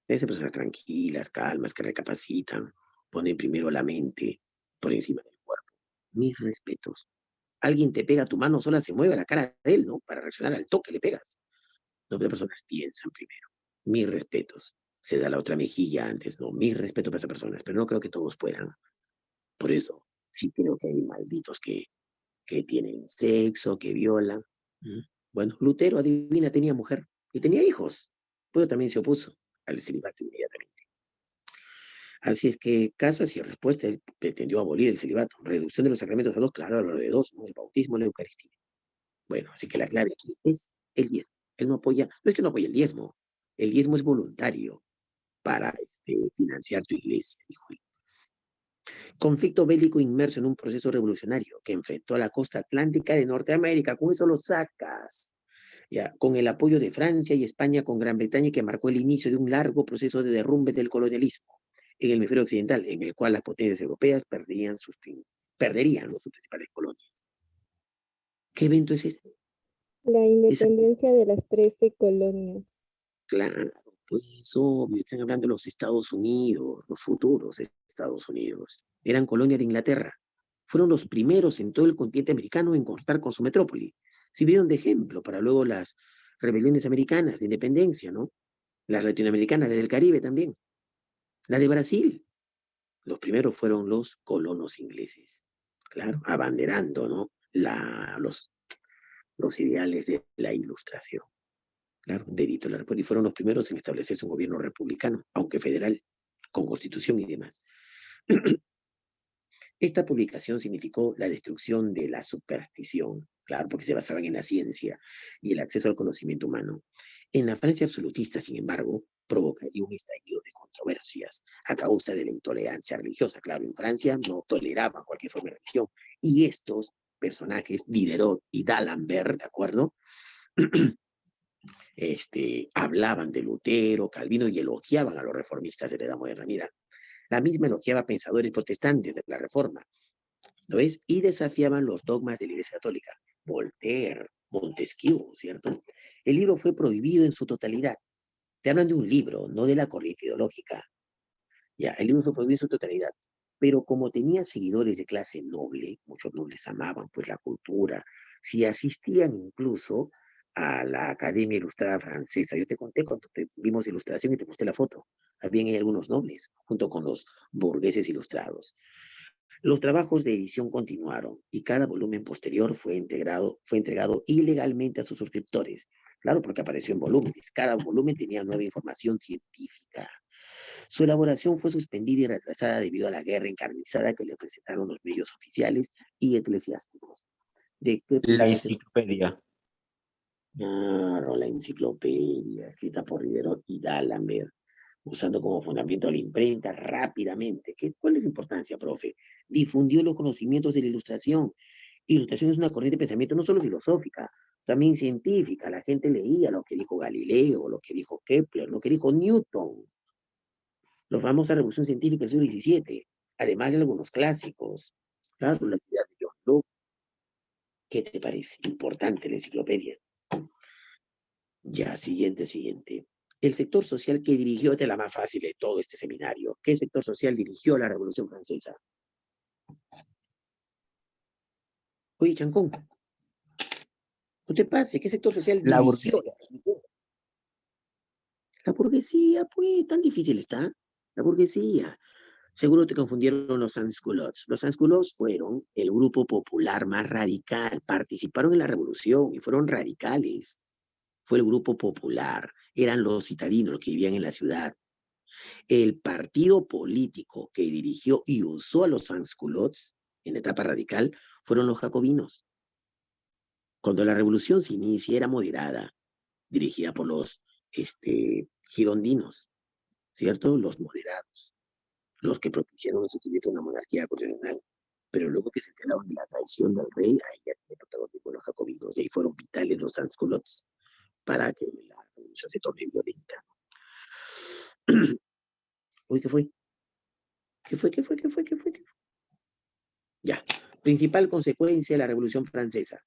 Deben ser personas tranquilas, calmas, que recapacitan, ponen primero la mente por encima del cuerpo. Mis respetos. Alguien te pega tu mano, sola se mueve la cara de él, ¿no? Para reaccionar al toque le pegas. No, pero personas piensan primero. Mis respetos. Se da la otra mejilla antes, ¿no? Mis respetos para esas personas, pero no creo que todos puedan. Por eso, sí creo que hay malditos que tienen sexo, que violan. Bueno, Lutero, adivina, tenía mujer y tenía hijos, pero también se opuso al celibato inmediatamente. Así es que Casas y respuesta, él pretendió abolir el celibato, reducción de los sacramentos a dos, claro, a lo de dos, ¿no? El bautismo y la Eucaristía. Bueno, así que la clave aquí es el diezmo. Él no apoya, no es que no apoye el diezmo es voluntario para financiar tu iglesia, dijo él. Conflicto bélico inmerso en un proceso revolucionario que enfrentó a la costa atlántica de Norteamérica. Con eso lo sacas. Ya, con el apoyo de Francia y España con Gran Bretaña, que marcó el inicio de un largo proceso de derrumbe del colonialismo en el hemisferio occidental, en el cual las potencias europeas perderían sus principales colonias. ¿Qué evento es este? La independencia de las 13 colonias. Claro, pues obvio, están hablando de los Estados Unidos, los futuros Estados Unidos. Eran colonia de Inglaterra. Fueron los primeros en todo el continente americano en cortar con su metrópoli. Sirvieron de ejemplo para luego las rebeliones americanas de independencia, ¿no? Las latinoamericanas, las del Caribe también. Las de Brasil. Los primeros fueron los colonos ingleses. Claro, abanderando, ¿no? Los ideales de la Ilustración. Claro, dedito la República. Y fueron los primeros en establecerse un gobierno republicano, aunque federal, con constitución y demás. Esta publicación significó la destrucción de la superstición, claro, porque se basaban en la ciencia y el acceso al conocimiento humano. En la Francia absolutista, sin embargo, provocaría un estallido de controversias a causa de la intolerancia religiosa. Claro, en Francia no toleraban cualquier forma de religión. Y estos personajes, Diderot y D'Alembert, ¿de acuerdo? Hablaban de Lutero, Calvino y elogiaban a los reformistas de la Edad Moderna. Mira, la misma elogiaba a pensadores protestantes de la Reforma, ¿lo ves? Y desafiaban los dogmas de la Iglesia Católica. Voltaire, Montesquieu, ¿cierto? El libro fue prohibido en su totalidad. Te hablan de un libro, no de la corriente ideológica. Ya, el libro fue prohibido en su totalidad. Pero como tenía seguidores de clase noble, muchos nobles amaban pues la cultura, si asistían incluso a la Academia Ilustrada Francesa. Yo te conté cuando vimos ilustración y te mostré la foto. Habían ahí algunos nobles, junto con los burgueses ilustrados. Los trabajos de edición continuaron y cada volumen posterior fue entregado ilegalmente a sus suscriptores. Claro, porque apareció en volúmenes. Cada volumen tenía nueva información científica. Su elaboración fue suspendida y retrasada debido a la guerra encarnizada que le presentaron los medios oficiales y eclesiásticos. ¿De qué La publicación? enciclopedia. Claro, la enciclopedia, escrita por Diderot y D'Alembert, usando como fundamento la imprenta rápidamente. ¿Cuál es la importancia, profe? Difundió los conocimientos de la ilustración. Ilustración es una corriente de pensamiento no solo filosófica, también científica. La gente leía lo que dijo Galileo, lo que dijo Kepler, lo que dijo Newton. La famosa revolución científica del siglo XVII, además de algunos clásicos. Claro, la ciudad de John Locke. ¿Qué te parece? Importante la enciclopedia. Ya, siguiente. El sector social que dirigió, esta es la más fácil de todo este seminario. ¿Qué sector social dirigió la Revolución Francesa? Oye, Chancón, no te pase, ¿qué sector social La dirigió? burguesía. La burguesía, pues, tan difícil está. La burguesía. Seguro te confundieron los sans-culottes. Los sans-culottes fueron el grupo popular más radical. Participaron en la revolución y fueron radicales. Fue el grupo popular. Eran los citadinos los que vivían en la ciudad. El partido político que dirigió y usó a los sans-culottes en la etapa radical fueron los jacobinos. Cuando la revolución se inicia era moderada, dirigida por los girondinos, ¿cierto? Los moderados, los que propiciaron el surgimiento de una monarquía constitucional. Pero luego que se enteraron de la traición del rey, ahí ya tiene protagonismo los jacobinos, y ahí fueron vitales los sans-culottes para que la revolución se torne violenta. Uy, ¿qué fue? ¿Qué fue? Ya. Principal consecuencia de la Revolución Francesa.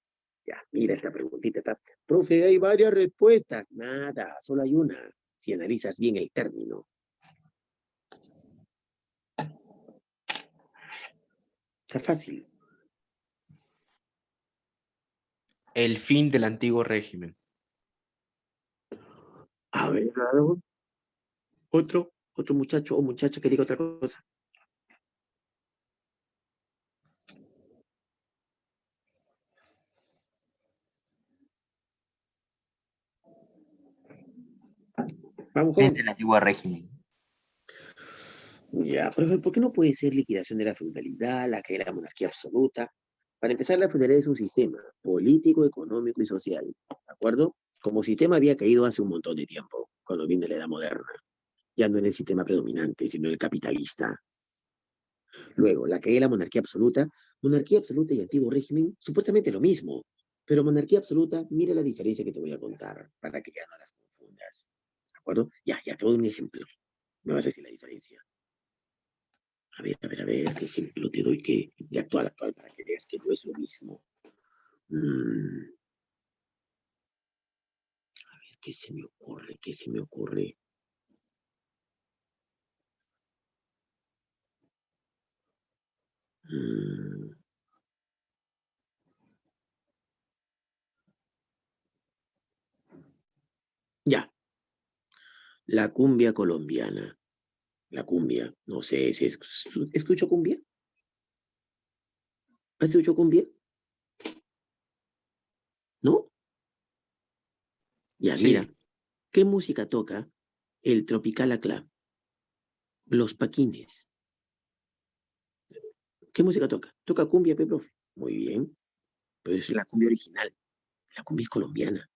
Ya, mira esta preguntita. Profe, hay varias respuestas. Nada, solo hay una, si analizas bien el término. Está fácil. El fin del antiguo régimen. A ver, otro muchacho o muchacha que diga otra cosa. Vamos, Fin joven. del antiguo régimen. Ya, profe, ¿por qué no puede ser liquidación de la feudalidad, la que era monarquía absoluta? Para empezar, la feudalidad es un sistema político, económico y social, ¿de acuerdo? Como sistema había caído hace un montón de tiempo, cuando viene la edad moderna. Ya no era el sistema predominante, sino el capitalista. Luego, la caída de la monarquía absoluta y antiguo régimen, supuestamente lo mismo, pero monarquía absoluta, mira la diferencia que te voy a contar, para que ya no las confundas, ¿de acuerdo? Ya, te doy un ejemplo, me vas a decir la diferencia. A ver, ¿qué ejemplo te doy de actual, para que veas que no es lo mismo? A ver, ¿qué se me ocurre? Mm, ya. La cumbia colombiana. La cumbia. No sé si escucho cumbia. ¿Has escuchado cumbia? ¿No? Ya, Sí, mira. ¿Qué música toca el Tropical Acla? Los Paquines. ¿Qué música toca? Toca cumbia, pe, profe. Muy bien. Pero es la cumbia original. La cumbia es colombiana.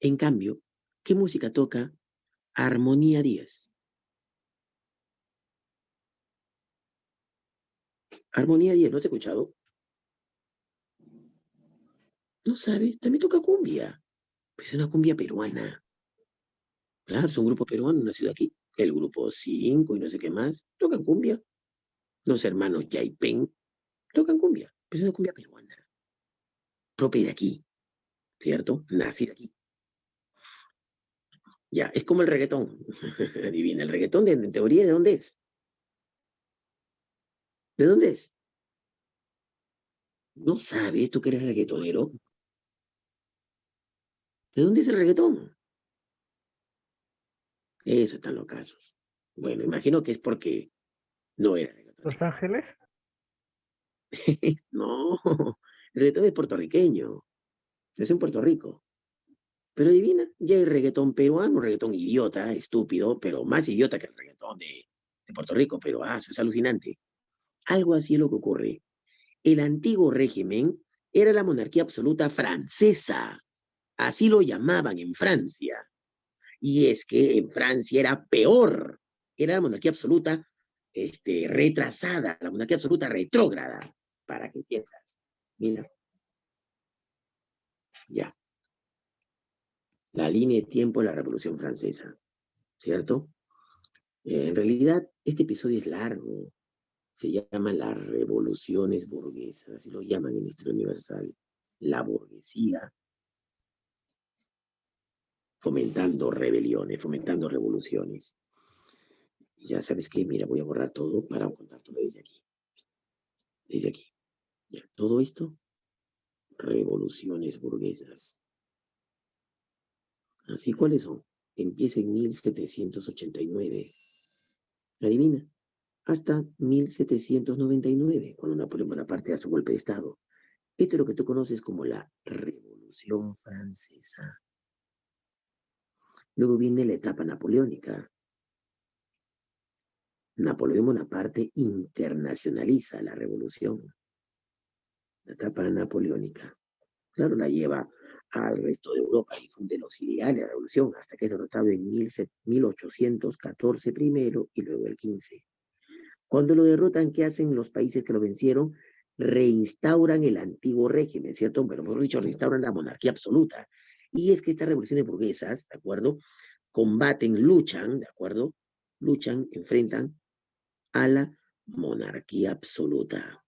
En cambio, ¿qué música toca Armonía Díaz? Armonía Díaz, ¿no has escuchado? No sabes, también toca cumbia. Pues es una cumbia peruana. Claro, es un grupo peruano nacido aquí. El grupo 5 y no sé qué más. Tocan cumbia. Los hermanos Yaipen tocan cumbia. Pues es una cumbia peruana. Propia de aquí, ¿cierto? Nacida aquí. Ya, es como el reggaetón. Adivina, el reggaetón en teoría, ¿de dónde es? ¿De dónde es? ¿No sabes tú que eres reggaetonero? ¿De dónde es el reggaetón? Eso están los casos. Bueno, imagino que es porque no era Los reggaetonero. Ángeles. No, el reggaetón es puertorriqueño. Es en Puerto Rico. Pero adivina, ya hay reggaetón peruano, reggaetón idiota, estúpido, pero más idiota que el reggaetón de Puerto Rico, pero eso es alucinante. Algo así es lo que ocurre. El antiguo régimen era la monarquía absoluta francesa. Así lo llamaban en Francia. Y es que en Francia era peor. Era la monarquía absoluta retrasada, la monarquía absoluta retrógrada. ¿Para qué piensas? Mira, ya. La línea de tiempo de la Revolución Francesa, ¿cierto? En realidad, este episodio es largo. Se llama las revoluciones burguesas, así lo llaman en Historia Universal. La burguesía fomentando rebeliones, fomentando revoluciones. Y ya sabes que, mira, voy a borrar todo para contártelo desde aquí. Desde aquí. Ya, todo esto, revoluciones burguesas. Así, ¿cuáles son? Empieza en 1789. Adivina, hasta 1799, cuando Napoleón Bonaparte da su golpe de Estado. Esto es lo que tú conoces como la Revolución Francesa. Luego viene la etapa napoleónica. Napoleón Bonaparte internacionaliza la revolución. La etapa napoleónica. Claro, la lleva al resto de Europa y funde los ideales de la revolución hasta que es derrotado en 1814 primero y luego el 15. Cuando lo derrotan, ¿qué hacen los países que lo vencieron? Reinstauran el antiguo régimen, ¿cierto? Pero mejor dicho, reinstauran la monarquía absoluta. Y es que estas revoluciones burguesas, ¿de acuerdo? Combaten, luchan, ¿de acuerdo? Luchan, enfrentan a la monarquía absoluta,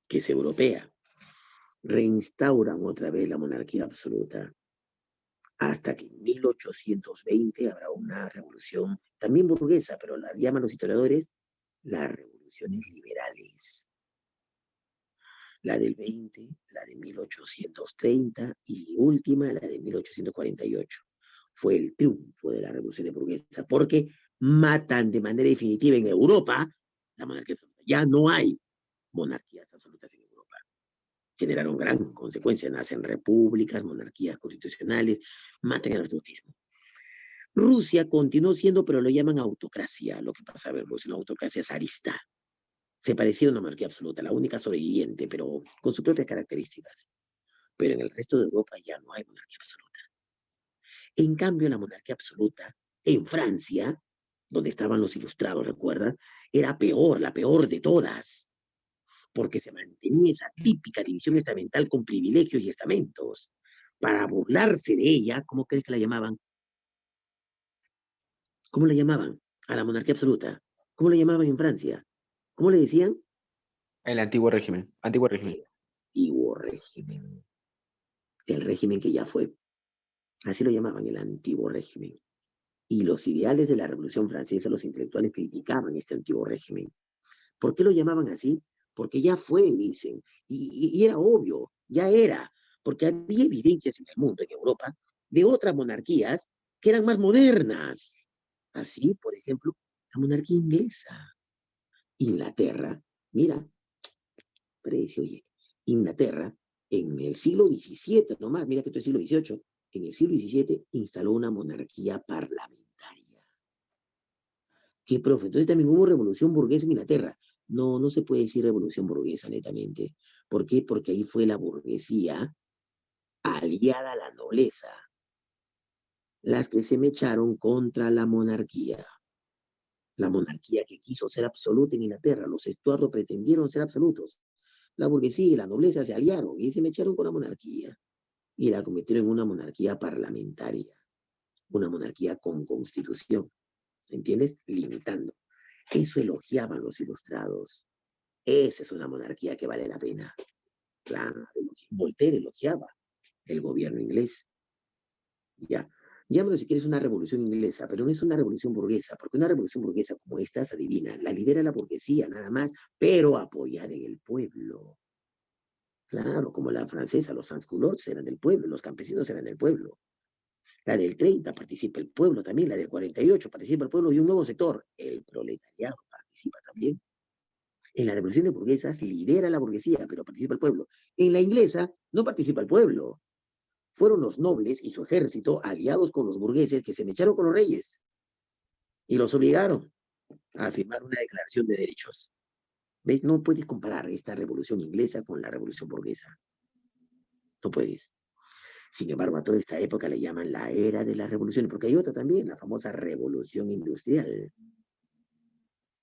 que es europea. Reinstauran otra vez la monarquía absoluta, hasta que en 1820 habrá una revolución, también burguesa, pero la llaman los historiadores las revoluciones liberales. La del 20, la de 1830 y última, la de 1848. Fue el triunfo de la revolución burguesa, porque matan de manera definitiva en Europa la monarquía absoluta. Ya no hay monarquías absolutas en Europa. Generaron gran consecuencia, nacen repúblicas, monarquías constitucionales, matan el absolutismo. Rusia continuó siendo, pero lo llaman autocracia. Lo que pasa a ver, Rusia, una autocracia zarista. Se parecía a una monarquía absoluta, la única sobreviviente, pero con sus propias características. Pero en el resto de Europa ya no hay monarquía absoluta. En cambio, la monarquía absoluta en Francia, donde estaban los ilustrados, ¿recuerdan? Era peor, la peor de todas, porque se mantenía esa típica división estamental con privilegios y estamentos. Para burlarse de ella, ¿cómo crees que la llamaban? ¿Cómo la llamaban? A la monarquía absoluta. ¿Cómo la llamaban en Francia? ¿Cómo le decían? el antiguo régimen. Antiguo régimen. El antiguo régimen. El régimen que ya fue. Así lo llamaban, el antiguo régimen. Y los ideales de la Revolución Francesa, los intelectuales criticaban este antiguo régimen. ¿Por qué lo llamaban así? Porque ya fue, dicen. Y era obvio, ya era. Porque había evidencias en el mundo, en Europa, de otras monarquías que eran más modernas. Así, por ejemplo, la monarquía inglesa. Inglaterra, mira, precio, oye, Inglaterra, en el siglo XVII nomás, mira que esto es siglo XVIII, en el siglo XVII instaló una monarquía parlamentaria. ¿Qué, profe? Entonces también hubo revolución burguesa en Inglaterra. No, no se puede decir revolución burguesa, netamente. ¿Por qué? Porque ahí fue la burguesía aliada a la nobleza, las que se mecharon contra la monarquía. La monarquía que quiso ser absoluta en Inglaterra. Los Estuardos pretendieron ser absolutos. La burguesía y la nobleza se aliaron y se mecharon con la monarquía. Y la convirtieron en una monarquía parlamentaria. Una monarquía con constitución. ¿Entiendes? Limitando. Eso elogiaban los ilustrados. Esa es una monarquía que vale la pena. Claro, Voltaire elogiaba el gobierno inglés. Ya. Llámalo si quieres una revolución inglesa, pero no es una revolución burguesa, porque una revolución burguesa como esta, se adivina, la lidera la burguesía nada más, pero apoyada en el pueblo. Claro, como la francesa, los sans-culottes eran del pueblo, los campesinos eran del pueblo. La del 30 participa el pueblo también, la del 48 participa el pueblo y un nuevo sector, el proletariado, participa también. En la revolución de burguesas lidera la burguesía, pero participa el pueblo. En la inglesa no participa el pueblo. Fueron los nobles y su ejército aliados con los burgueses que se mecharon con los reyes y los obligaron a firmar una declaración de derechos. ¿Ves? No puedes comparar esta revolución inglesa con la revolución burguesa. No puedes. Sin embargo, a toda esta época le llaman la era de las revoluciones, porque hay otra también, la famosa revolución industrial.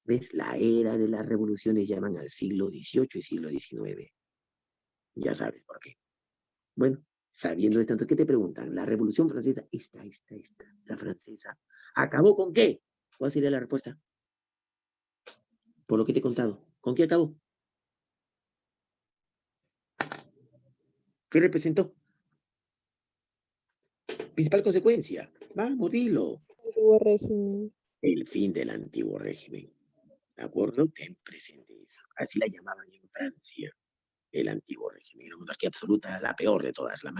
¿Ves? La era de las revoluciones llaman al siglo XVIII y siglo XIX. Ya sabes por qué. Bueno, sabiendo esto, entonces, ¿qué te preguntan? La Revolución Francesa, esta, la francesa, ¿acabó con qué? ¿Cuál sería la respuesta? Por lo que te he contado. ¿Con qué acabó? ¿Qué representó? Principal consecuencia. Vamos, dilo. Antiguo régimen. El fin del antiguo régimen. ¿De acuerdo? Ten presente eso. Así la llamaban en Francia. El antiguo régimen. La monarquía absoluta, la peor de todas, la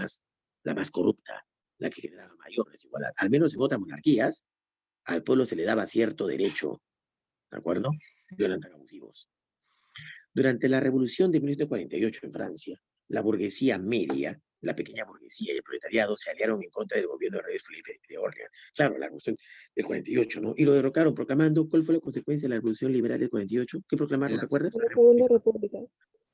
más corrupta, la que generaba mayor desigualdad. Al menos en otras monarquías, al pueblo se le daba cierto derecho. ¿De acuerdo? No eran tan abusivos. Durante la Revolución de 1948 en Francia, la burguesía media, la pequeña burguesía y el proletariado se aliaron en contra del gobierno de rey Felipe de Orleans. Claro, la Revolución del 48, ¿no? Y lo derrocaron proclamando, ¿cuál fue la consecuencia de la Revolución Liberal del 48? ¿Qué proclamaron, recuerdas? La Segunda República.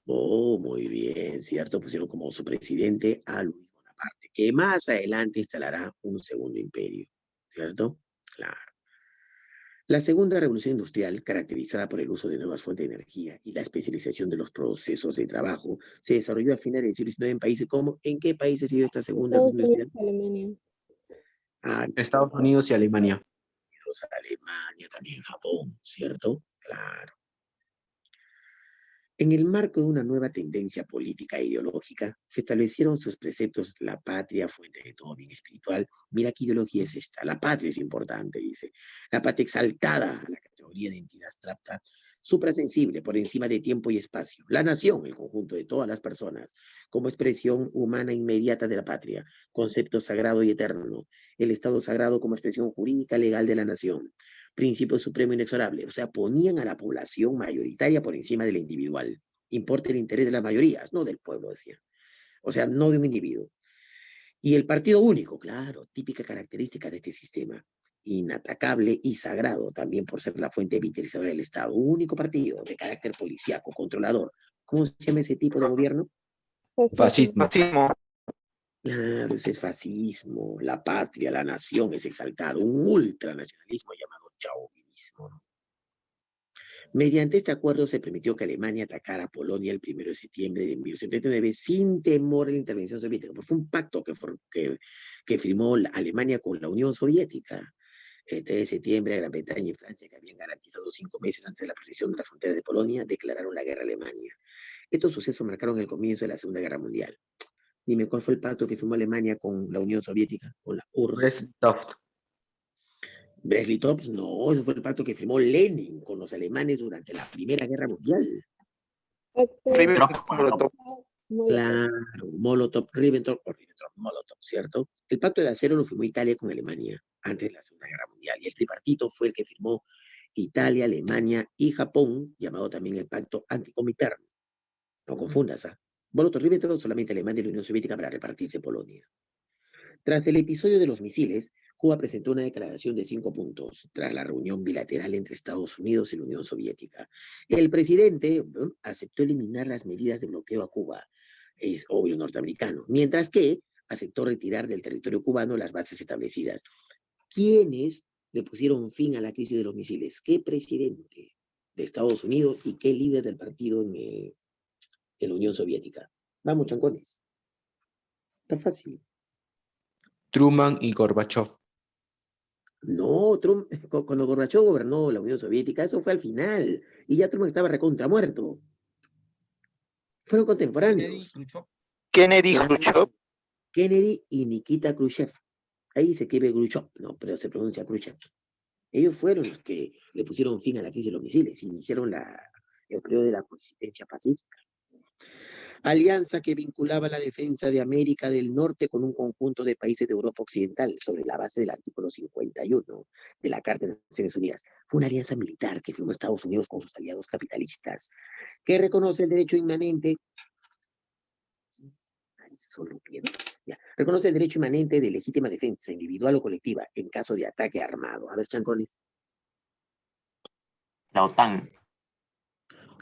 Oh, muy bien, ¿cierto? Pusieron como su presidente a Luis Bonaparte, que más adelante instalará un segundo imperio, ¿cierto? Claro. La segunda revolución industrial, caracterizada por el uso de nuevas fuentes de energía y la especialización de los procesos de trabajo, se desarrolló a finales del siglo XIX en países como, ¿en qué países ha sido esta segunda Estados revolución Unidos industrial? y Alemania. Estados Unidos y Alemania. Alemania, también Japón, ¿cierto? Claro. En el marco de una nueva tendencia política e ideológica, se establecieron sus preceptos: la patria, fuente de todo bien espiritual. Mira qué ideología es esta. La patria es importante, dice. La patria exaltada a la categoría de entidad abstracta, suprasensible, por encima de tiempo y espacio. La nación, el conjunto de todas las personas, como expresión humana inmediata de la patria, concepto sagrado y eterno. El Estado sagrado como expresión jurídica legal de la nación. Principio supremo inexorable. O sea, ponían a la población mayoritaria por encima de la individual. Importa el interés de las mayorías, no del pueblo, decía. O sea, no de un individuo. Y el partido único, claro, típica característica de este sistema. Inatacable y sagrado, también por ser la fuente vitalizadora del Estado. Único partido de carácter policíaco, controlador. ¿Cómo se llama ese tipo de gobierno? Fascismo. Fascismo. Claro, ese es fascismo. La patria, la nación es exaltado. Un ultranacionalismo llamado chauvinismo, ¿no? Mediante este acuerdo se permitió que Alemania atacara a Polonia el 1 de septiembre de 1939 sin temor a la intervención soviética. Pues fue un pacto que firmó Alemania con la Unión Soviética. El 3 de septiembre, Gran Bretaña y Francia, que habían garantizado 5 meses antes de la protección de las fronteras de Polonia, declararon la guerra a Alemania. Estos sucesos marcaron el comienzo de la Segunda Guerra Mundial. Dime, ¿cuál fue el pacto que firmó Alemania con la Unión Soviética, con la URSS? Brest-Litovsk, no, ese fue el pacto que firmó Lenin con los alemanes durante la Primera Guerra Mundial. Pacto Ribbentrop-Molotov. Claro, Molotov, Ribbentrop o Ribbentrop-Molotov, ¿cierto? El pacto de acero lo firmó Italia con Alemania. antes de la Segunda Guerra Mundial. Y el tripartito fue el que firmó Italia, Alemania y Japón, llamado también el Pacto Anticominterno. No confundas, ¿ah? Molotov-Ribbentrop, solamente Alemania y la Unión Soviética para repartirse Polonia. Tras el episodio de los misiles, Cuba presentó una declaración de 5 puntos, tras la reunión bilateral entre Estados Unidos y la Unión Soviética. El presidente aceptó eliminar las medidas de bloqueo a Cuba, es obvio norteamericano, mientras que aceptó retirar del territorio cubano las bases establecidas. ¿Quiénes le pusieron fin a la crisis de los misiles? ¿Qué presidente de Estados Unidos y qué líder del partido en la Unión Soviética? Vamos, chancones. Está fácil. Truman y Gorbachev. No, Trump, cuando Gorbachev gobernó la Unión Soviética, eso fue al final. Y ya Truman estaba recontra muerto. Fueron Kennedy, contemporáneos. Khrushchev. Kennedy, Khrushchev. Kennedy y Nikita Khrushchev. Ahí se escribe Khrushchev, no, pero se pronuncia Khrushchev. Ellos fueron los que le pusieron fin a la crisis de los misiles, iniciaron el periodo de la coexistencia pacífica. Alianza que vinculaba la defensa de América del Norte con un conjunto de países de Europa Occidental sobre la base del artículo 51 de la Carta de las Naciones Unidas. Fue una alianza militar que firmó Estados Unidos con sus aliados capitalistas, que reconoce el derecho inmanente. Reconoce el derecho inmanente de legítima defensa individual o colectiva en caso de ataque armado. A ver, chancones. La OTAN.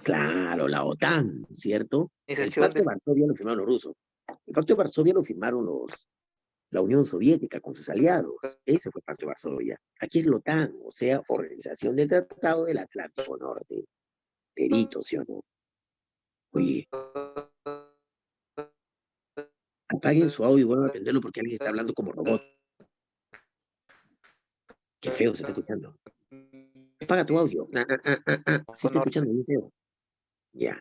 Claro, la OTAN, ¿cierto? El Organización Pacto de Varsovia lo firmaron los rusos. El Pacto de Varsovia lo firmaron la Unión Soviética con sus aliados. Ese fue el Pacto de Varsovia. Aquí es la OTAN, o sea, Organización del Tratado del Atlántico Norte. Perito, ¿sí o no? Oye, apaguen su audio y vuelvan a prenderlo porque alguien está hablando como robot. Qué feo se está escuchando. Apaga tu audio. Se está escuchando muy feo. Ya,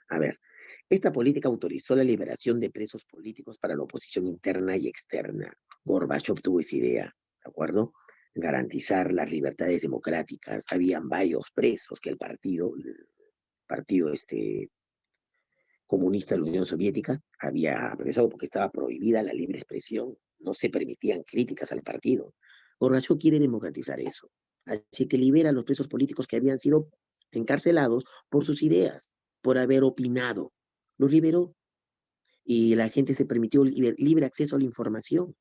a ver. Esta política autorizó la liberación de presos políticos para la oposición interna y externa. Gorbachev tuvo esa idea, ¿de acuerdo? Garantizar las libertades democráticas. Habían varios presos que el partido comunista de la Unión Soviética había apresado porque estaba prohibida la libre expresión. No se permitían críticas al partido. Gorbachev quiere democratizar eso. Así que libera a los presos políticos que habían sido encarcelados por sus ideas, por haber opinado. Los liberó y la gente se permitió libre acceso a la información.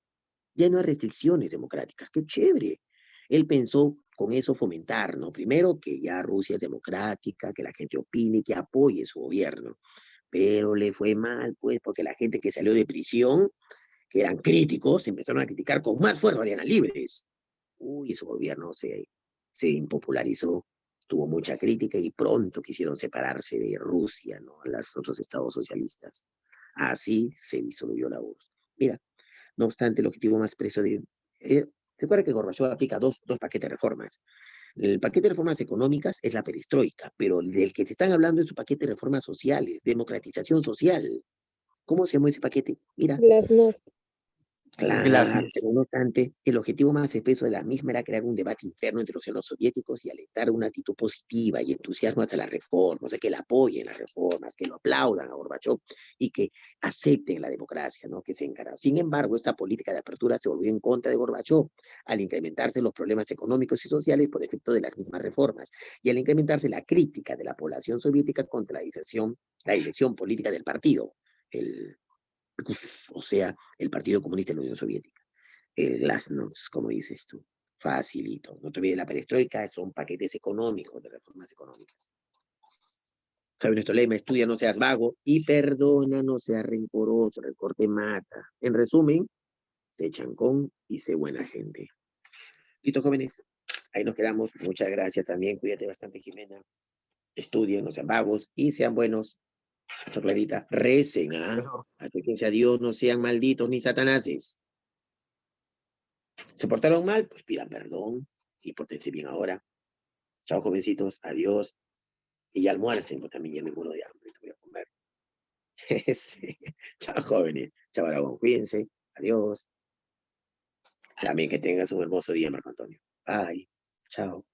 Ya no hay restricciones democráticas. ¡Qué chévere! Él pensó con eso fomentar, ¿no? Primero, que ya Rusia es democrática, que la gente opine, que apoye su gobierno. Pero le fue mal, pues, porque la gente que salió de prisión, que eran críticos, empezaron a criticar con más fuerza, eran libres. Uy, su gobierno se impopularizó, tuvo mucha crítica y pronto quisieron separarse de Rusia, ¿no? Los otros estados socialistas. Así se disolvió la URSS. Mira, no obstante, el objetivo más preso de... recuerda que Gorbachev aplica dos paquetes de reformas. El paquete de reformas económicas es la perestroika, pero del que te están hablando es su paquete de reformas sociales, democratización social. ¿Cómo se llama ese paquete? Mira, Glasnost. claro, Glasnost. pero no obstante, el objetivo más expreso de la misma era crear un debate interno entre los soviéticos y alentar una actitud positiva y entusiasmo hacia las reformas, o sea, que le apoyen las reformas, que lo aplaudan a Gorbachev y que acepten la democracia, ¿no? Que se encarga. Sin embargo, esta política de apertura se volvió en contra de Gorbachev al incrementarse los problemas económicos y sociales por efecto de las mismas reformas y al incrementarse la crítica de la población soviética contra la dirección política del partido, o sea, el Partido Comunista de la Unión Soviética. Glasnost, como dices tú, facilito. No te olvides, la perestroika son paquetes económicos, de reformas económicas. ¿Sabe nuestro lema? Estudia, no seas vago, y perdona, no seas rencoroso, el rencor te mata. En resumen, sé chancón y sé buena gente. Listo, jóvenes, ahí nos quedamos. Muchas gracias también, cuídate bastante, Jimena. Estudien, no sean vagos y sean buenos. Clarita, recen, ¿ah? Acérquense a Dios, no sean malditos ni satanases. ¿Se portaron mal? Pues pidan perdón y pórtense bien ahora. Chao, jovencitos, adiós. Y ya almuercen, porque también ya me muero de hambre, voy a comer. Sí. Chao, jóvenes. Chao, Aragón, cuídense. Adiós. También que tengas un hermoso día, Marco Antonio. Bye. Chao.